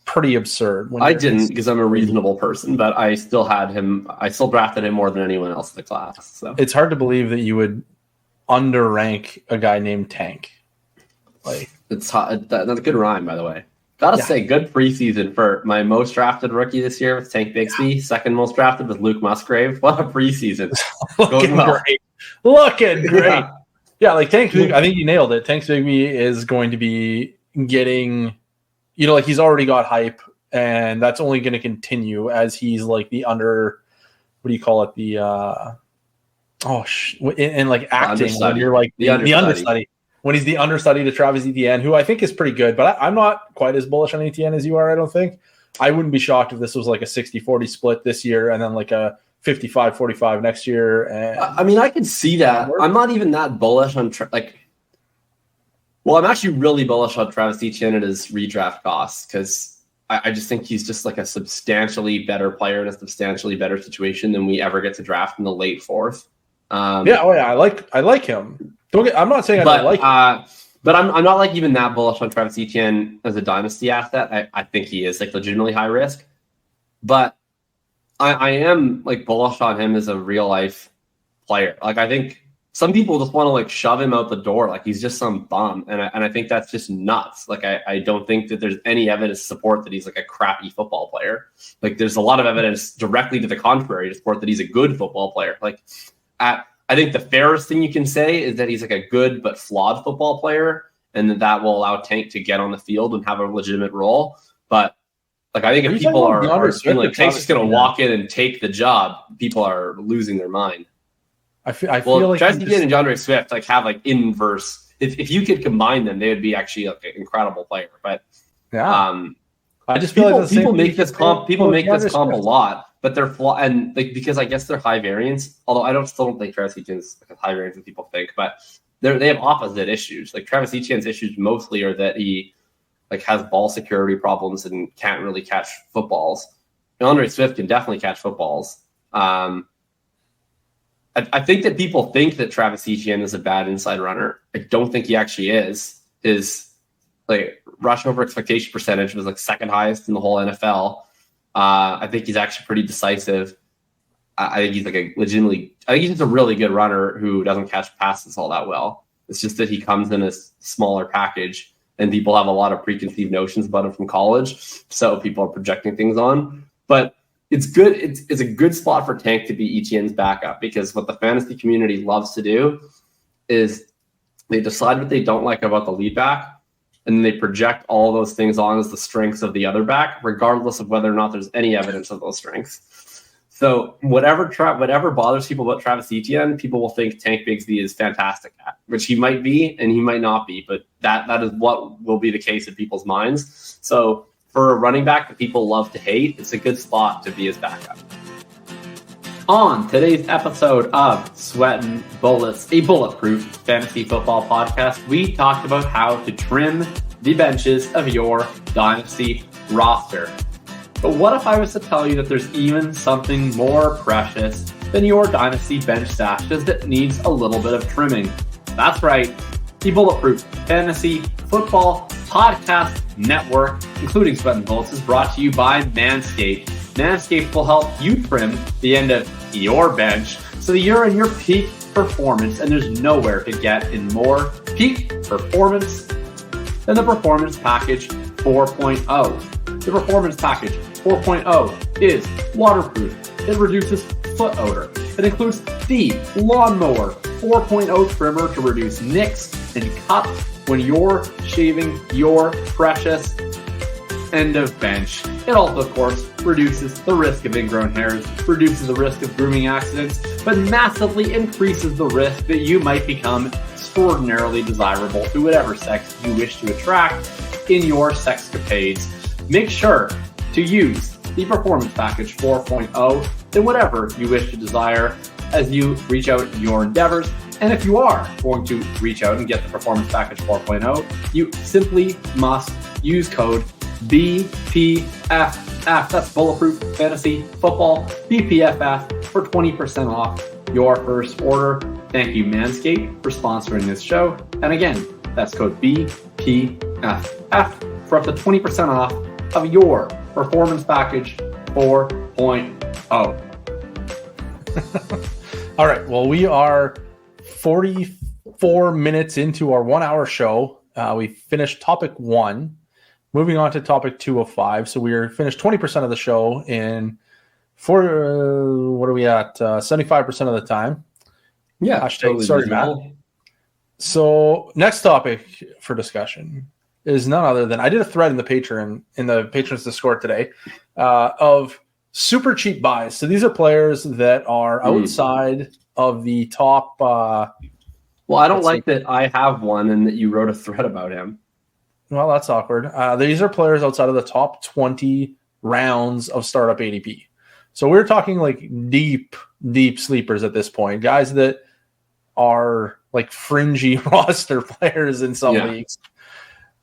pretty absurd. I didn't, because I'm a reasonable person, but I still drafted him more than anyone else in the class. So it's hard to believe that you would underrank a guy named Tank. Like, it's hot. That's a good rhyme, by the way. Gotta say, good preseason for my most drafted rookie this year with Tank Bigsby. Yeah. Second most drafted with Luke Musgrave. What a preseason! Looking great. Yeah, like Tank. I think you nailed it. Tank Bigsby is going to be getting, like he's already got hype, and that's only going to continue as he's like the under. What do you call it? The in like acting when you're like the understudy. When he's the understudy to Travis Etienne, who I think is pretty good, but I'm not quite as bullish on Etienne as you are, I don't think. I wouldn't be shocked if this was like a 60-40 split this year and then like a 55-45 next year. And I mean, I could see that. I'm not even that bullish on I'm actually really bullish on Travis Etienne at his redraft costs, because I just think he's just like a substantially better player in a substantially better situation than we ever get to draft in the late fourth. I like him. I'm not saying I don't like him. But I'm not like even that bullish on Travis Etienne as a dynasty asset. I think he is like legitimately high risk, but I am like bullish on him as a real life player. Like, I think some people just want to like shove him out the door like he's just some bum, and I think that's just nuts. Like, I don't think that there's any evidence to support that he's like a crappy football player. Like, there's a lot of evidence directly to the contrary to support that he's a good football player. Like, I think the fairest thing you can say is that he's like a good but flawed football player, and that will allow Tank to get on the field and have a legitimate role. But like, I think if people are feeling like Tank's just going to walk in and take the job, people are losing their mind. I feel like Travis Etienne and DeAndre Swift like have like inverse. If you could combine them, they would be actually like an incredible player. But I just feel people make this comp a lot, but they're and like, because I guess they're high variance. Although I still don't think Travis Etienne's like high variance as people think, but they have opposite issues. Like Travis Etienne's issues mostly are that he like has ball security problems and can't really catch footballs. DeAndre Swift can definitely catch footballs. I think that people think that Travis Etienne is a bad inside runner. I don't think he actually is. His like rush over expectation percentage was like second highest in the whole NFL. I think he's actually pretty decisive. I think he's like I think he's just a really good runner who doesn't catch passes all that well. It's just that he comes in a smaller package, and people have a lot of preconceived notions about him from college. So people are projecting things on, but it's good. It's a good spot for Tank to be Etienne's backup, because what the fantasy community loves to do is they decide what they don't like about the lead back, and then they project all those things on as the strengths of the other back, regardless of whether or not there's any evidence of those strengths. So whatever bothers people about Travis Etienne, people will think Tank Bigsby is fantastic at, which he might be and he might not be, but that is what will be the case in people's minds. So for a running back that people love to hate, it's a good spot to be his backup. On today's episode of Sweatin' Bullets, a Bulletproof fantasy football podcast, we talked about how to trim the benches of your Dynasty roster. But what if I was to tell you that there's even something more precious than your Dynasty bench stashes that needs a little bit of trimming? That's right, the Bulletproof Fantasy Football Podcast Network, including Sweatin' Bullets, is brought to you by Manscaped. Manscaped will help you trim the end of your bench so that you're in your peak performance, and there's nowhere to get in more peak performance than the Performance Package 4.0. The Performance Package 4.0 is waterproof. It reduces foot odor. It includes the Lawnmower 4.0 trimmer to reduce nicks and cuts when you're shaving your precious end of bench. It also, of course, reduces the risk of ingrown hairs, reduces the risk of grooming accidents, but massively increases the risk that you might become extraordinarily desirable to whatever sex you wish to attract in your sexcapades. Make sure to use the Performance Package 4.0 in whatever you wish to desire as you reach out in your endeavors. And if you are going to reach out and get the Performance Package 4.0, you simply must use code BPFF. That's Bulletproof Fantasy Football, BPFF, for 20% off your first order. Thank you, Manscaped, for sponsoring this show. And again, that's code BPFF for up to 20% off of your Performance Package 4.0. All right. Well, we are 44 minutes into our 1 hour show. We finished topic 1. Moving on to topic 2 of 5. So we are finished 20% of the show in what are we at? 75% of the time. Yeah. Totally sorry, Matt. So next topic for discussion is none other than, I did a thread in the Patrons Discord today of super cheap buys. So these are players that are outside of the top. Well, I don't like that I have one and that you wrote a thread about him. Well, that's awkward. These are players outside of the top 20 rounds of startup ADP. So we're talking like deep sleepers at this point. Guys that are like fringy roster players in some leagues.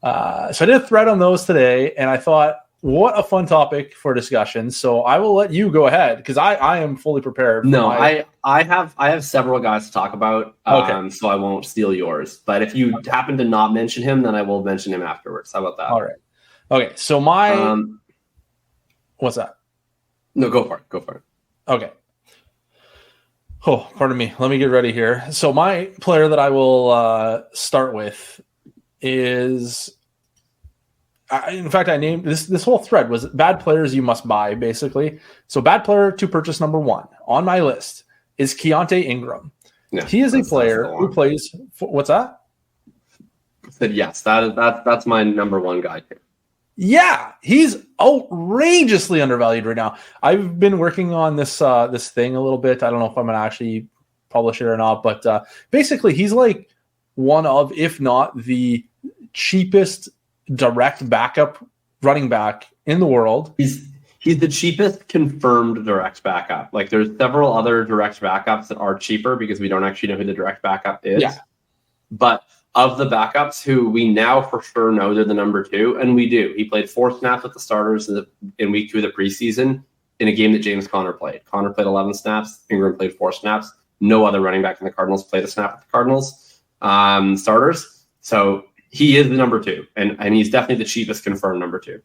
So I did a thread on those today, and I thought, what a fun topic for discussion. So I will let you go ahead, because I am fully prepared. I have several guys to talk about, so I won't steal yours. But if you happen to not mention him, then I will mention him afterwards. How about that? All right. Okay. So what's that? No, go for it. Okay. Oh, pardon me. Let me get ready here. So my player that I will start with is. In fact, I named this whole thread was bad players you must buy, basically. So bad player to purchase number 1 on my list is Keontae Ingram. Yeah, he is a player who plays. What's that? said yes. That's my number one guy here. Yeah, he's outrageously undervalued right now. I've been working on this this thing a little bit. I don't know if I'm going to actually publish it or not, but basically he's like one of, if not the cheapest direct backup running back in the world. He's the cheapest confirmed direct backup. Like there's several other direct backups that are cheaper because we don't actually know who the direct backup is. Yeah. But of the backups who we now for sure know they're the number 2, and we do. He played 4 snaps with the starters in week 2 of the preseason in a game that James Conner played. Conner played 11 snaps. Ingram played 4 snaps. No other running back in the Cardinals played a snap with the Cardinals starters. So he is the number 2, and he's definitely the cheapest confirmed number 2.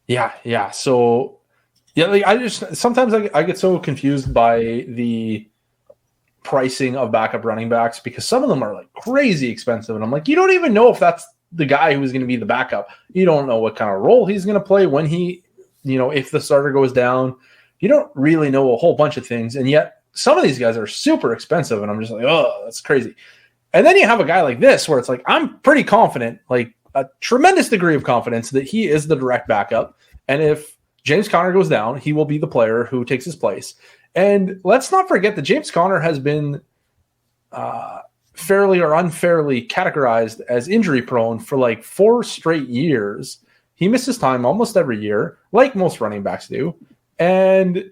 Yeah. So yeah, like sometimes I get so confused by the pricing of backup running backs because some of them are like crazy expensive, and I'm like, you don't even know if that's the guy who's going to be the backup. You don't know what kind of role he's going to play when he, if the starter goes down. You don't really know a whole bunch of things, and yet some of these guys are super expensive, and I'm just like, oh, that's crazy. And then you have a guy like this where it's like, I'm pretty confident, like a tremendous degree of confidence that he is the direct backup, and if James Conner goes down, he will be the player who takes his place. And let's not forget that James Conner has been fairly or unfairly categorized as injury prone for like 4 straight years. He misses time almost every year, like most running backs do. And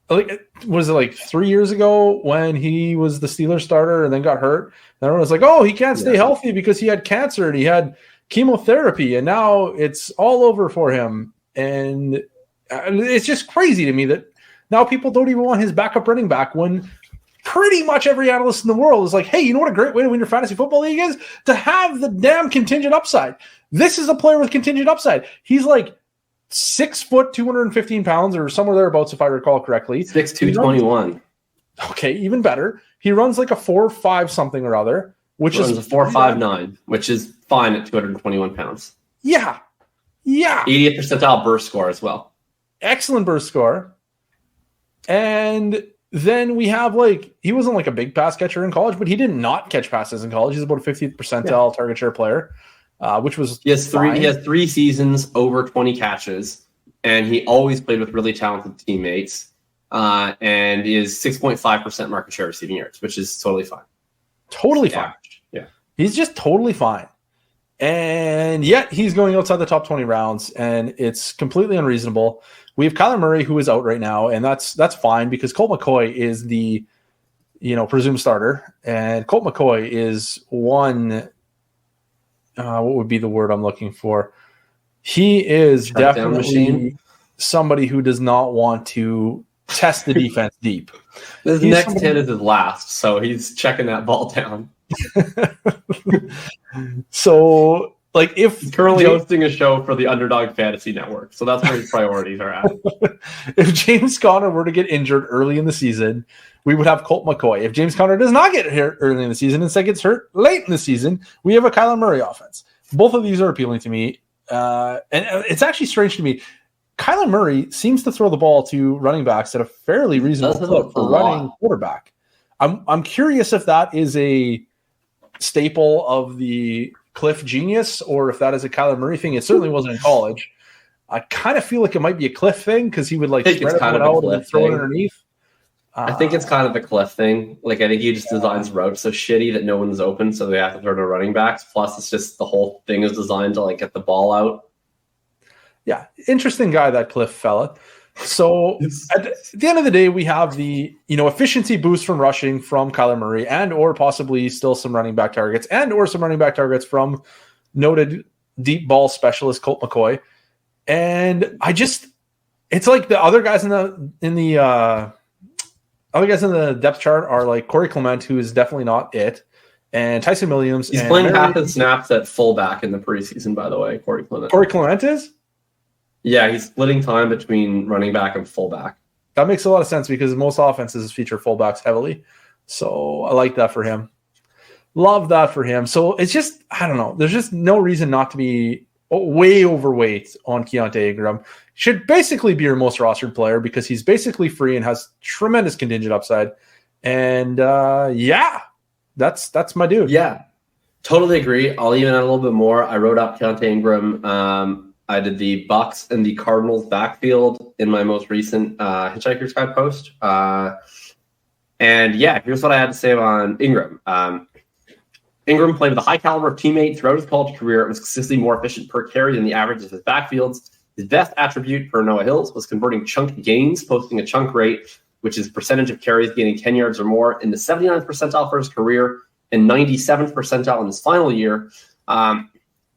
like, was it like 3 years ago when he was the Steelers starter and then got hurt? And everyone was like, oh, he can't stay healthy because he had cancer and he had chemotherapy, and now it's all over for him. And it's just crazy to me that now people don't even want his backup running back when pretty much every analyst in the world is like, hey, you know what a great way to win your fantasy football league is? To have the damn contingent upside. This is a player with contingent upside. He's like 6 foot, 215 pounds, or somewhere thereabouts, if I recall correctly. 6'2", 21. Okay, even better. He runs like a 4.5 something or other, which is a 4.59, which is fine at 221 pounds. Yeah. 80th percentile burst score as well. Excellent burst score. And then we have he wasn't like a big pass catcher in college, but he did not catch passes in college. He's about a 50th percentile target share player, which was he has 3 seasons over 20 catches, and he always played with really talented teammates, and is 6.5% market share receiving yards, which is totally fine. Totally fine. Yeah. He's just totally fine. And yet he's going outside the top 20 rounds, and it's completely unreasonable. We have Kyler Murray, who is out right now, and that's fine because Colt McCoy is the presumed starter, and Colt McCoy is one. What would be the word I'm looking for? He is definitely somebody who does not want to test the defense deep. His next hit is his last, so he's checking that ball down. So, if he's currently hosting a show for the Underdog Fantasy Network, so that's where his priorities are at. If James Conner were to get injured early in the season, we would have Colt McCoy. If James Conner does not get hurt early in the season, instead gets hurt late in the season, we have a Kyler Murray offense. Both of these are appealing to me, and it's actually strange to me. Kyler Murray seems to throw the ball to running backs at a fairly reasonable clip for running quarterback. I'm curious if that is a staple of the Cliff genius or if that is a Kyler Murray thing. It certainly wasn't in college. I kind of feel like it might be a Cliff thing because he would spread it out and throw it underneath. I think it's kind of a Cliff thing. I think he just designs routes so shitty that no one's open, so they have to throw to running backs. Plus, it's just the whole thing is designed to get the ball out. Yeah, interesting guy, that Cliff fella. So at the end of the day, we have the efficiency boost from rushing from Kyler Murray, and or possibly still some running back targets, and or some running back targets from noted deep ball specialist Colt McCoy. And it's like the other guys in the depth chart are Corey Clement, who is definitely not it, and Tyson Williams. He's playing half his snaps at fullback in the preseason, by the way. Corey Clement. Corey Clement is. Yeah, he's splitting time between running back and fullback. That makes a lot of sense because most offenses feature fullbacks heavily. So I like that for him. Love that for him. So it's just, I don't know. There's just no reason not to be way overweight on Keontae Ingram. Should basically be your most rostered player because he's basically free and has tremendous contingent upside. And that's my dude. Yeah. Totally agree. I'll even add a little bit more. I wrote up Keontae Ingram. I did the Bucks and the Cardinals backfield in my most recent Hitchhiker's Guide post. And yeah, here's what I had to say on Ingram. Ingram played with a high caliber of teammate throughout his college career and was consistently more efficient per carry than the average of his backfields. His best attribute per Noah Hills was converting chunk gains, posting a chunk rate, which is percentage of carries gaining 10 yards or more, in the 79th percentile for his career and 97th percentile in his final year.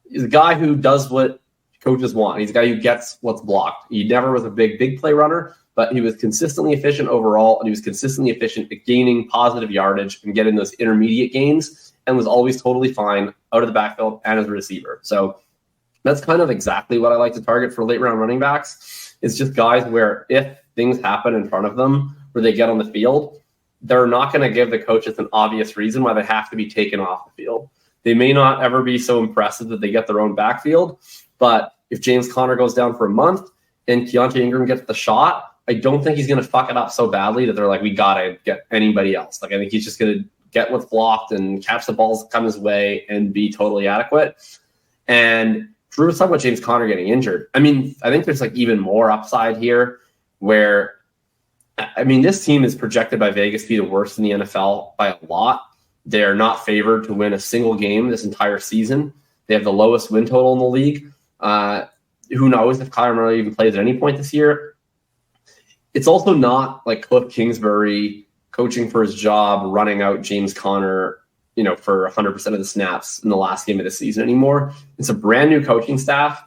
He's a guy who does what coaches want. He's a guy who gets what's blocked. He never was a big play runner, but he was consistently efficient overall, and he was consistently efficient at gaining positive yardage and getting those intermediate gains, and was always totally fine out of the backfield and as a receiver. So that's kind of exactly what I like to target for late round running backs. It's just guys where if things happen in front of them where they get on the field, they're not going to give the coaches an obvious reason why they have to be taken off the field. They may not ever be so impressive that they get their own backfield, but if James Conner goes down for a month and Keontae Ingram gets the shot, I don't think he's going to fuck it up so badly that they're like, we got to get anybody else. Like, I think he's just going to get what's blocked and catch the balls that come his way and be totally adequate. And Drew was talking about James Conner getting injured. I mean, I think there's like even more upside here where, I mean, this team is projected by Vegas to be the worst in the NFL by a lot. They're not favored to win a single game this entire season. They have the lowest win total in the league. Who knows if Kyler Murray even plays at any point this year? It's also not like Cliff Kingsbury coaching for his job, running out James Conner, for 100% of the snaps in the last game of the season anymore. It's a brand new coaching staff.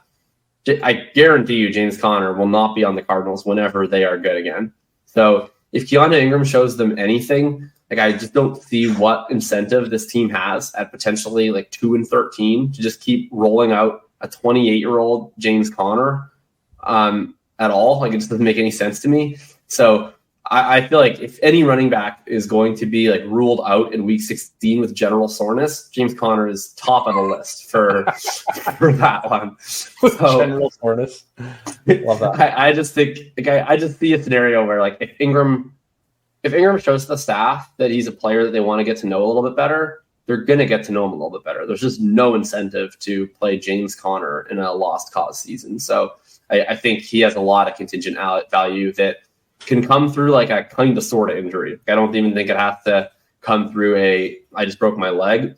I guarantee you James Conner will not be on the Cardinals whenever they are good again. So if Keontae Ingram shows them anything, like, I just don't see what incentive this team has at potentially like 2-13 to just keep rolling out a 28-year-old James Conner at all. Like, it just doesn't make any sense to me. So I feel like if any running back is going to be like ruled out in week 16 with general soreness, James Conner is top of the list for that one. So, general soreness. Love that. I just think, like, I just see a scenario where, like, if Ingram shows the staff that he's a player that they want to get to know a little bit better, they're going to get to know him a little bit better. There's just no incentive to play James Conner in a lost cause season. So I think he has a lot of contingent value that can come through like a kind of sort of injury. I don't even think it has to come through I just broke my leg,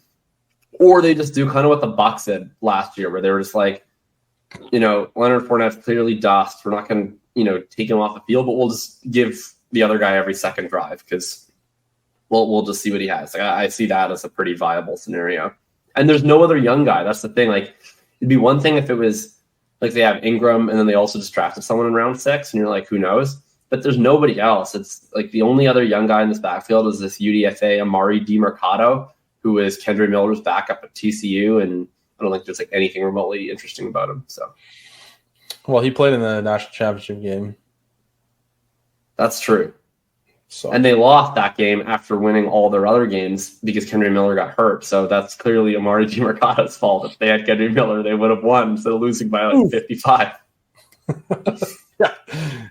or they just do kind of what the Bucs did last year, where they were just like, Leonard Fournette's clearly dust. We're not going to, take him off the field, but we'll just give the other guy every second drive because we'll just see what he has. Like, I see that as a pretty viable scenario. And there's no other young guy. That's the thing. Like, it'd be one thing if it was like they have Ingram and then they also just drafted someone in round 6 and you're like, who knows? But there's nobody else. It's like the only other young guy in this backfield is this UDFA Amari DiMercato, who is Kendra Miller's backup at TCU, and I don't think there's like anything remotely interesting about him. So, well, he played in the national championship game. That's true. So, and they lost that game after winning all their other games because Kendra Miller got hurt. So that's clearly Amari DiMercato's fault. If they had Kendra Miller, they would have won instead of losing by like 55.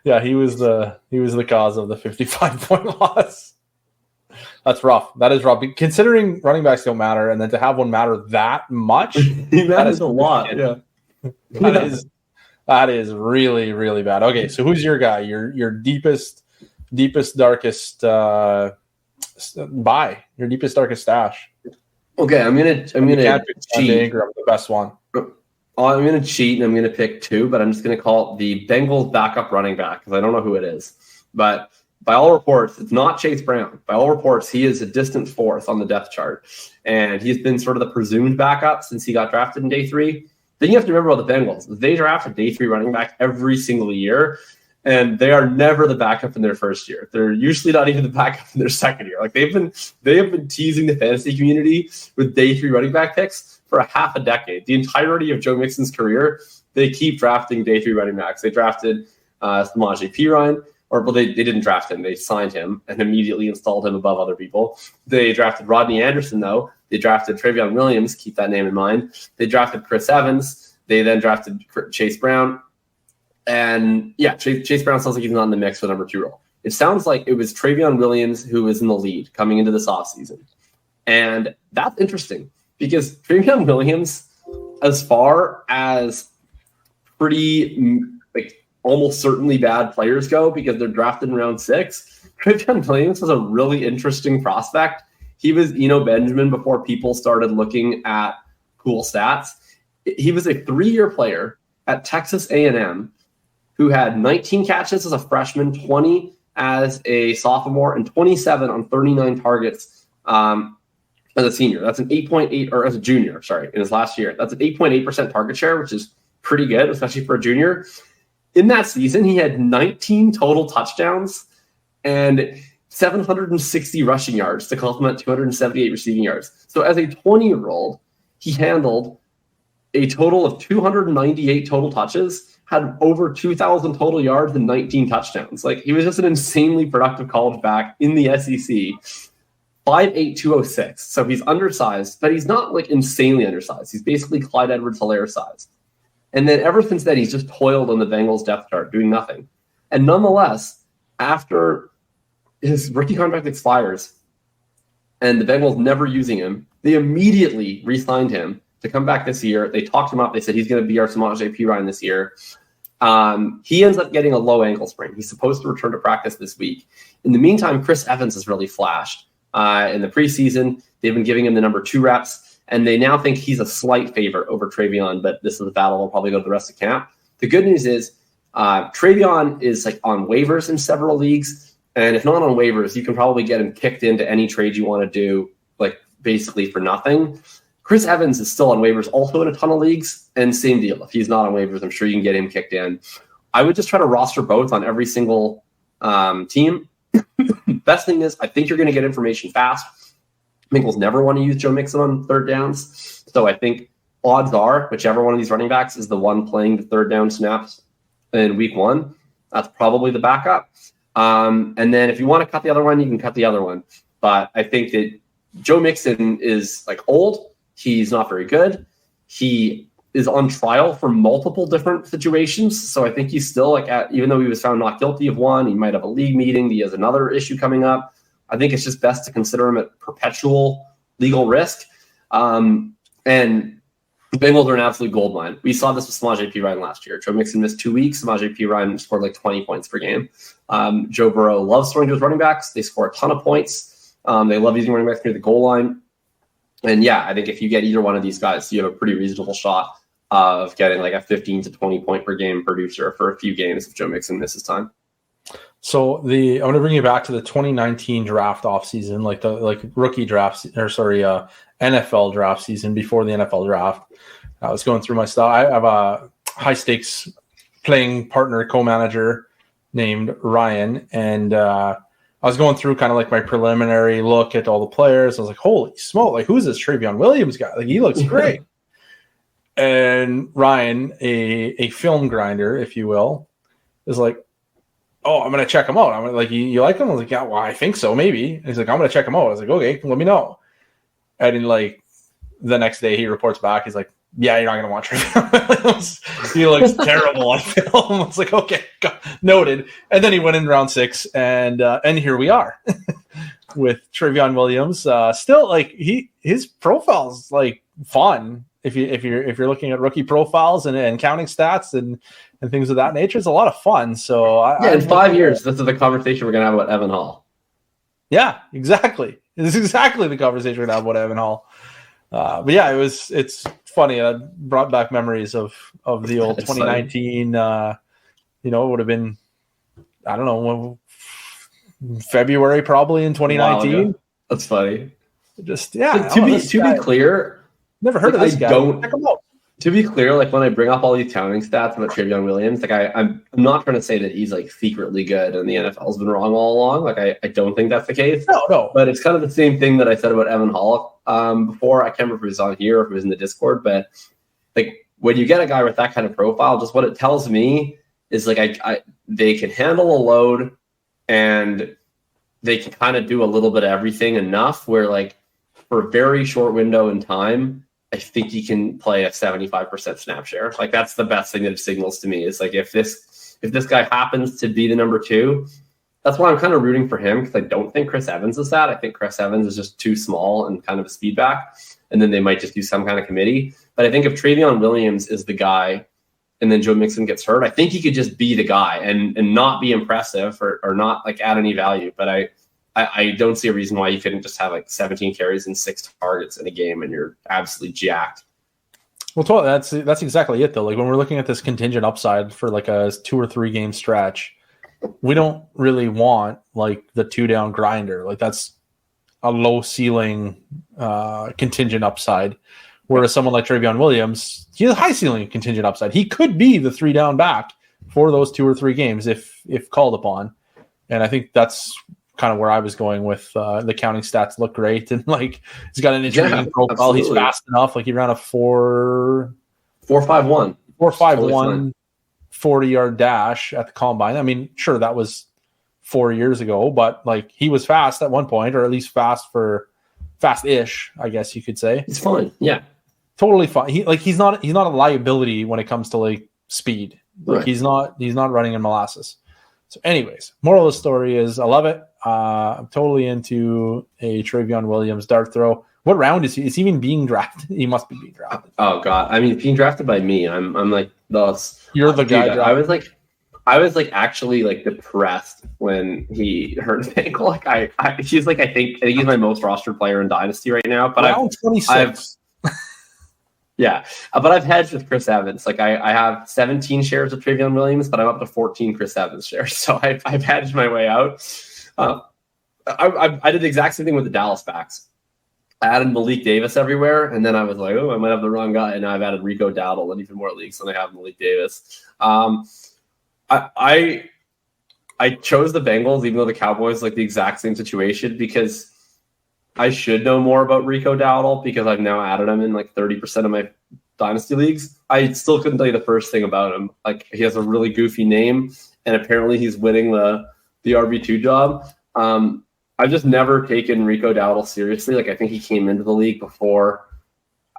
Yeah, he was the cause of the 55-point loss. That's rough. That is rough. Considering running backs don't matter, and then to have one matter that much, that is a lot. Yeah, that is really, really bad. Okay, so who's your guy? Your deepest, darkest buy. Your deepest, darkest stash. Okay, I'm gonna cheat. Ingram, the best one. I'm going to cheat and I'm going to pick 2, but I'm just going to call it the Bengals backup running back because I don't know who it is. But by all reports, it's not Chase Brown. By all reports, he is a distant 4th on the depth chart. And he's been sort of the presumed backup since he got drafted in day 3. Then you have to remember about the Bengals. They draft a day 3 running back every single year, and they are never the backup in their first year. They're usually not even the backup in their second year. Like they have been teasing the fantasy community with day 3 running back picks for a half a decade. The entirety of Joe Mixon's career, they keep drafting day 3 running backs. They drafted Samaje Perine, they didn't draft him. They signed him and immediately installed him above other people. They drafted Rodney Anderson, though. They drafted Travion Williams. Keep that name in mind. They drafted Chris Evans. They then drafted Chase Brown. And yeah, Chase Brown sounds like he's not in the mix for the number 2 role. It sounds like it was Travion Williams who was in the lead coming into this offseason. And that's interesting because Travion Williams, as far as pretty like almost certainly bad players go because they're drafted in round 6, Travion Williams was a really interesting prospect. He was Eno Benjamin before people started looking at cool stats. He was a 3-year player at Texas A&M who had 19 catches as a freshman, 20 as a sophomore, and 27 on 39 targets as a senior. That's an 8.8, or as a junior, sorry, in his last year. That's an 8.8% target share, which is pretty good, especially for a junior. In that season, he had 19 total touchdowns and 760 rushing yards to complement 278 receiving yards. So as a 20-year-old, he handled a total of 298 total touches, had over 2,000 total yards and 19 touchdowns. Like, he was just an insanely productive college back in the SEC. 5'8", 206. So he's undersized, but he's not like insanely undersized. He's basically Clyde Edwards-Helaire size. And then ever since then, he's just toiled on the Bengals depth chart, doing nothing. And nonetheless, after his rookie contract expires and the Bengals never using him, they immediately re-signed him to come back this year. They talked him up. They said he's going to be our Samaje Perine this year. He ends up getting a low ankle sprain. He's supposed to return to practice this week. In the meantime, Chris Evans has really flashed. In the preseason, they've been giving him the number 2 reps, and they now think he's a slight favorite over Travion, but this is a battle. They'll probably go to the rest of camp. The good news is Travion is like on waivers in several leagues, and if not on waivers, you can probably get him kicked into any trade you want to do, like basically for nothing. Chris Evans is still on waivers also in a ton of leagues, and same deal. If he's not on waivers, I'm sure you can get him kicked in. I would just try to roster both on every single team. Best thing is, I think you're going to get information fast. Bengals never want to use Joe Mixon on third downs. So I think odds are, whichever one of these running backs is the one playing the third down snaps in week 1, that's probably the backup. And then if you want to cut the other one, you can cut the other one. But I think that Joe Mixon is like old. He's not very good. He is on trial for multiple different situations. So I think he's still even though he was found not guilty of one, he might have a league meeting. He has another issue coming up. I think it's just best to consider him at perpetual legal risk. And the Bengals are an absolute goldmine. We saw this with Samaje Perine last year. Joe Mixon missed 2 weeks. Samaje Perine scored like 20 points per game. Joe Burrow loves throwing to his running backs. They score a ton of points. They love using running backs near the goal line. And yeah, I think if you get either one of these guys, you have a pretty reasonable shot of getting like a 15 to 20 point per game producer for a few games if Joe Mixon misses time. So I'm going to bring you back to the 2019 draft offseason, like rookie drafts, NFL draft season before the NFL draft. I was going through my stuff. I have a high stakes playing partner, co-manager named Ryan, and I was going through kind of like my preliminary look at all the players. I was like, holy smoke, like who's this Travion Williams guy? Like he looks great. And Ryan, a film grinder, if you will, is like, oh, I'm going to check him out. I'm like, you like him? I was like, yeah, well, I think so, maybe. And he's like, I'm going to check him out. I was like, okay, let me know. And then like the next day he reports back. He's like, yeah, you're not going to watch Travion. He looks terrible on film. I was like, okay, noted. And then he went in round 6 and here we are with Travion Williams. Still like his profile's like fun. If you're looking at rookie profiles and counting stats and things of that nature, it's a lot of fun. So in 5 years, this is the conversation we're gonna have about Evan Hall. Yeah, exactly. This is exactly the conversation we're gonna have about Evan Hall. But yeah, it's funny. It brought back memories of the old 2019. It would have been, I don't know, February probably in 2019. Wow, that's funny. Just yeah. To be clear. Never heard of this guy. To be clear, like when I bring up all these counting stats about Travion Williams, like I'm not trying to say that he's like secretly good and the NFL's been wrong all along. Like I don't think that's the case. No. But it's kind of the same thing that I said about Evan Hall before. I can't remember if it was on here or if it was in the Discord, but like when you get a guy with that kind of profile, just what it tells me is like they can handle a load and they can kind of do a little bit of everything enough where like for a very short window in time, I think he can play a 75% snap share. Like that's the best thing that it signals to me is like if this guy happens to be the number 2, that's why I'm kind of rooting for him because I don't think Chris Evans is that. I think Chris Evans is just too small and kind of a speed back. and then they might just do some kind of committee. But I think if Travion Williams is the guy, and then Joe Mixon gets hurt, I think he could just be the guy and not be impressive or not like add any value. But I don't see a reason why you couldn't just have like 17 carries and 6 targets in a game and you're absolutely jacked. Well, that's exactly it though. Like when we're looking at this contingent upside for like a 2 or 3 game stretch, we don't really want like the 2-down grinder. Like that's a low ceiling contingent upside. Whereas someone like Travion Williams, he has a high ceiling contingent upside. He could be the 3-down back for those 2 or 3 games if called upon. And I think that's kind of where I was going with the counting stats look great. And like he's got an intriguing profile. Absolutely. He's fast enough. Like he ran a 4.51 40-yard dash at the combine. I mean, sure, that was 4 years ago, but like he was fast at one point, or at least fast-ish, I guess you could say. He's fine. Yeah. Totally fine. He's not a liability when it comes to like speed. Like right. He's not running in molasses. So anyways, moral of the story is I love it. I'm totally into a Travion Williams dart throw. What round is he? Is he even being drafted? He must be being drafted. Oh God. I mean, being drafted by me. I'm like you're the guy. I was like actually like depressed when he hurt his ankle. Like I think he's my most rostered player in Dynasty right now. But round 26. Yeah, but I've hedged with Chris Evans. Like I have 17 shares of Travion Williams, but I'm up to 14 Chris Evans shares. So I've hedged my way out. I did the exact same thing with the Dallas backs. I added Malik Davis everywhere, and then I was like, oh, I might have the wrong guy. And now I've added Rico Dowdle in even more leagues than I have Malik Davis. I chose the Bengals, even though the Cowboys like the exact same situation, because I should know more about Rico Dowdle because I've now added him in like 30% of my Dynasty leagues. I still couldn't tell you the first thing about him. Like he has a really goofy name, and apparently he's winning the RB2 job. I've just never taken Rico Dowdle seriously. Like I think he came into the league before.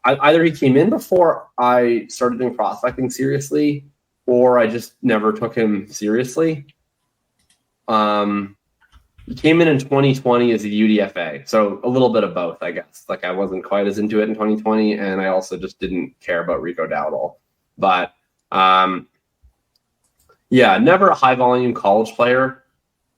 Either he came in before I started doing prospecting seriously, or I just never took him seriously. He came in 2020 as a UDFA, so a little bit of both, I guess. Like I wasn't quite as into it in 2020, and I also just didn't care about Rico Dowdle. But never a high volume college player,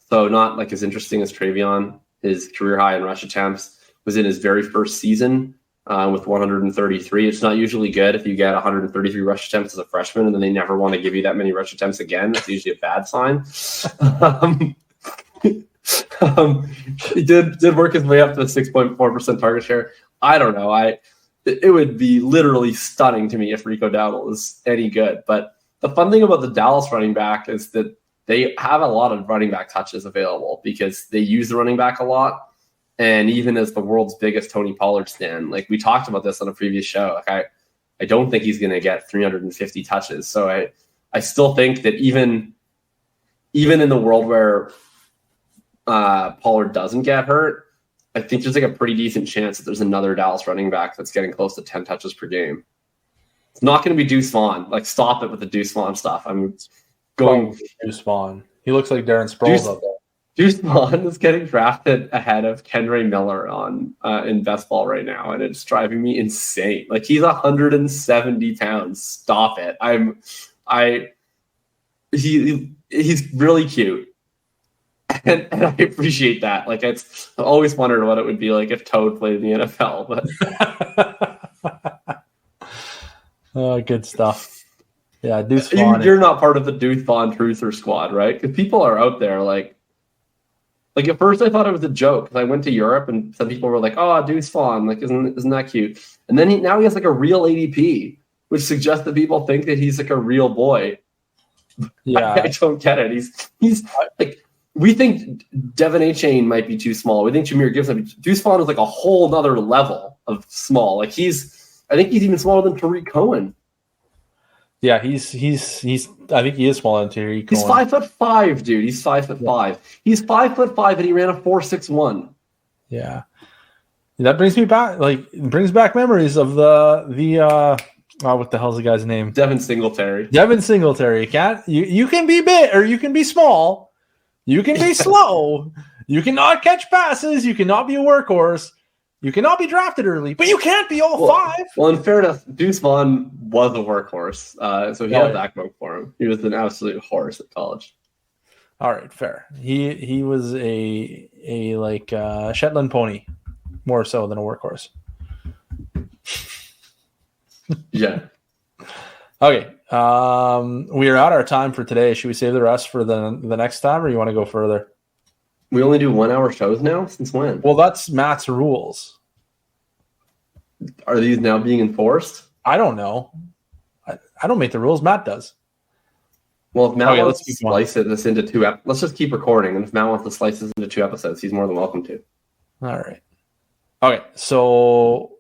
so not like as interesting as Travion. His career high in rush attempts was in his very first season with 133. It's not usually good if you get 133 rush attempts as a freshman, and then they never want to give you that many rush attempts again. That's usually a bad sign. He did work his way up to a 6.4% target share. I don't know. It would be literally stunning to me if Rico Dowdle is any good. But the fun thing about the Dallas running back is that they have a lot of running back touches available because they use the running back a lot. And even as the world's biggest Tony Pollard stan, like we talked about this on a previous show, like I don't think he's going to get 350 touches. So I still think that even in the world where Pollard doesn't get hurt, I think there's like a pretty decent chance that there's another Dallas running back that's getting close to 10 touches per game. It's not going to be Deuce Vaughn. Like, stop it with the Deuce Vaughn stuff. I'm going Deuce Vaughn. He looks like Darren Sproles out there. Deuce Vaughn is getting drafted ahead of Kendra Miller in best ball right now, and it's driving me insane. Like, he's 170 pounds. Stop it. He's really cute. And I appreciate that. Like, I've always wondered what it would be like if Toad played in the NFL. But oh, good stuff. Yeah, Deuce Vaughn. You're not part of the Deuce Vaughn truther squad, right? Because people are out there like at first I thought it was a joke because I went to Europe and some people were like, "Oh, Deuce Vaughn, like isn't that cute?" And then now he has like a real ADP, which suggests that people think that he's like a real boy. Yeah, I don't get it. He's like. We think Devin A-Chain might be too small. We think Jameer Gibson. Deuce Vaughn is like a whole nother level of small. Like I think he's even smaller than Tariq Cohen. Yeah, he's. I think he is smaller than Tariq Cohen. He's 5'5", dude. He's 5'5". He's 5'5", and he ran a 4.61. Yeah, that brings me back. Like, brings back memories of the. What the hell's the guy's name? Devin Singletary. You can be big or you can be small. You can be slow. You cannot catch passes. You cannot be a workhorse. You cannot be drafted early, but you can't be all 5. Well, in fairness, Deuce Vaughn was a workhorse, so he had that going for him. He was an absolute horse at college. All right, fair. He was a Shetland pony, more so than a workhorse. Yeah. Okay. We are out our time for today. Should we save the rest for the next time, or you want to go further? We only do 1 hour shows now? Since when? Well, that's Matt's rules. Are these now being enforced? I don't know. I don't make the rules. Matt does. Well, if Matt wants to slice this into 2 episodes, let's just keep recording. And if Matt wants to slice this into 2 episodes, he's more than welcome to. All right. Okay, so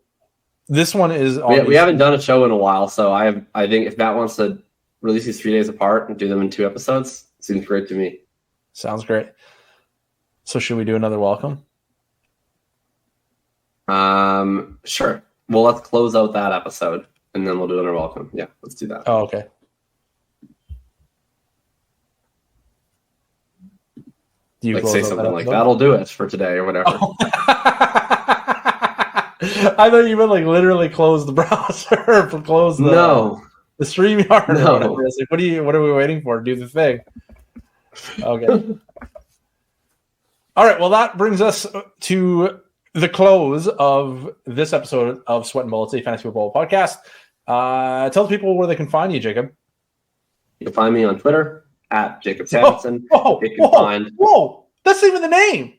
this one is... We haven't done a show in a while, so I think if Matt wants to release these 3 days apart and do them in 2 episodes, it seems great to me. Sounds great. So should we do another welcome? Sure. Well, let's close out that episode, and then we'll do another welcome. Yeah, let's do that. Oh, okay. Do you say something like, that'll do it for today, or whatever. Oh. I thought you meant literally close the browser, close the StreamYard or whatever. It's what are we waiting for? Do the thing. Okay. All right, well, that brings us to the close of this episode of Sweatin' Bullets, a fantasy football podcast. Tell people where they can find you, Jacob. You can find me on Twitter at Jacob Samuelson. Whoa! That's not even the name.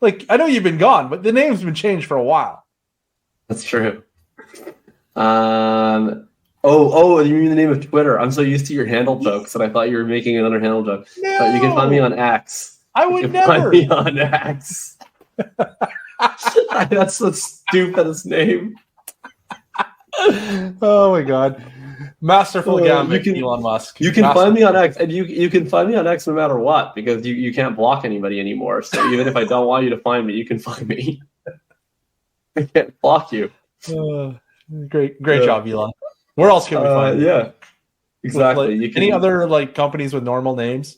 I know you've been gone, but the name's been changed for a while. That's true. Oh, you mean the name of Twitter? I'm so used to your handle jokes that I thought you were making another handle joke. No. But you can find me on X. I would never. Find me on X. That's the stupidest name. Oh my god. Masterful gambit, Elon Musk. You can find me on X, and you can find me on X no matter what, because you can't block anybody anymore. So even if I don't want you to find me, you can find me. I can't block you. Great job, Elon. Where else can we find you? Yeah, exactly. Any other companies with normal names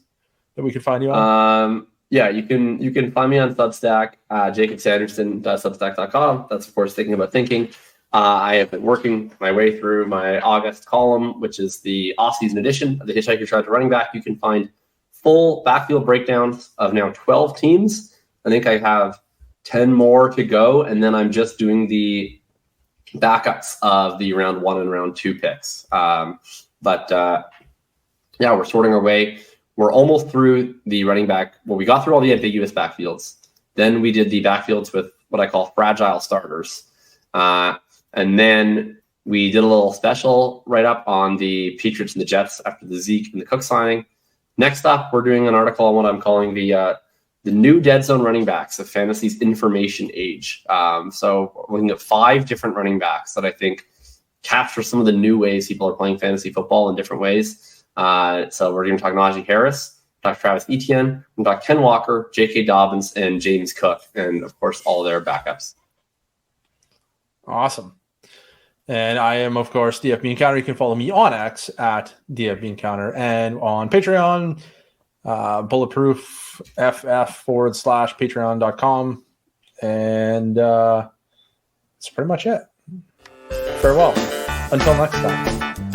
that we could find you on? Yeah, you can find me on Substack, jacobsanderson.substack.com. That's, of course, Thinking About Thinking. I have been working my way through my August column, which is the off-season edition of the Hitchhiker Tried to Running Back. You can find full backfield breakdowns of now 12 teams. I think I have 10 more to go, and then I'm just doing the backups of the round 1 and round 2 picks. We're sorting our way. We're almost through the running back. Well, we got through all the ambiguous backfields. Then we did the backfields with what I call fragile starters. And then we did a little special write-up on the Patriots and the Jets after the Zeke and the Cook signing. Next up, we're doing an article on what I'm calling the new dead zone running backs of fantasy's information age. So we're looking at 5 different running backs that I think capture some of the new ways people are playing fantasy football in different ways. So we're going to talk Najee Harris, talk Travis Etienne, we're going to talk Ken Walker, J.K. Dobbins, and James Cook, and of course all their backups. Awesome. And I am, of course, DF Beancounter. You can follow me on X at DF Beancounter and on Patreon, Bulletproof FF/patreon.com. And that's pretty much it. Farewell. Until next time.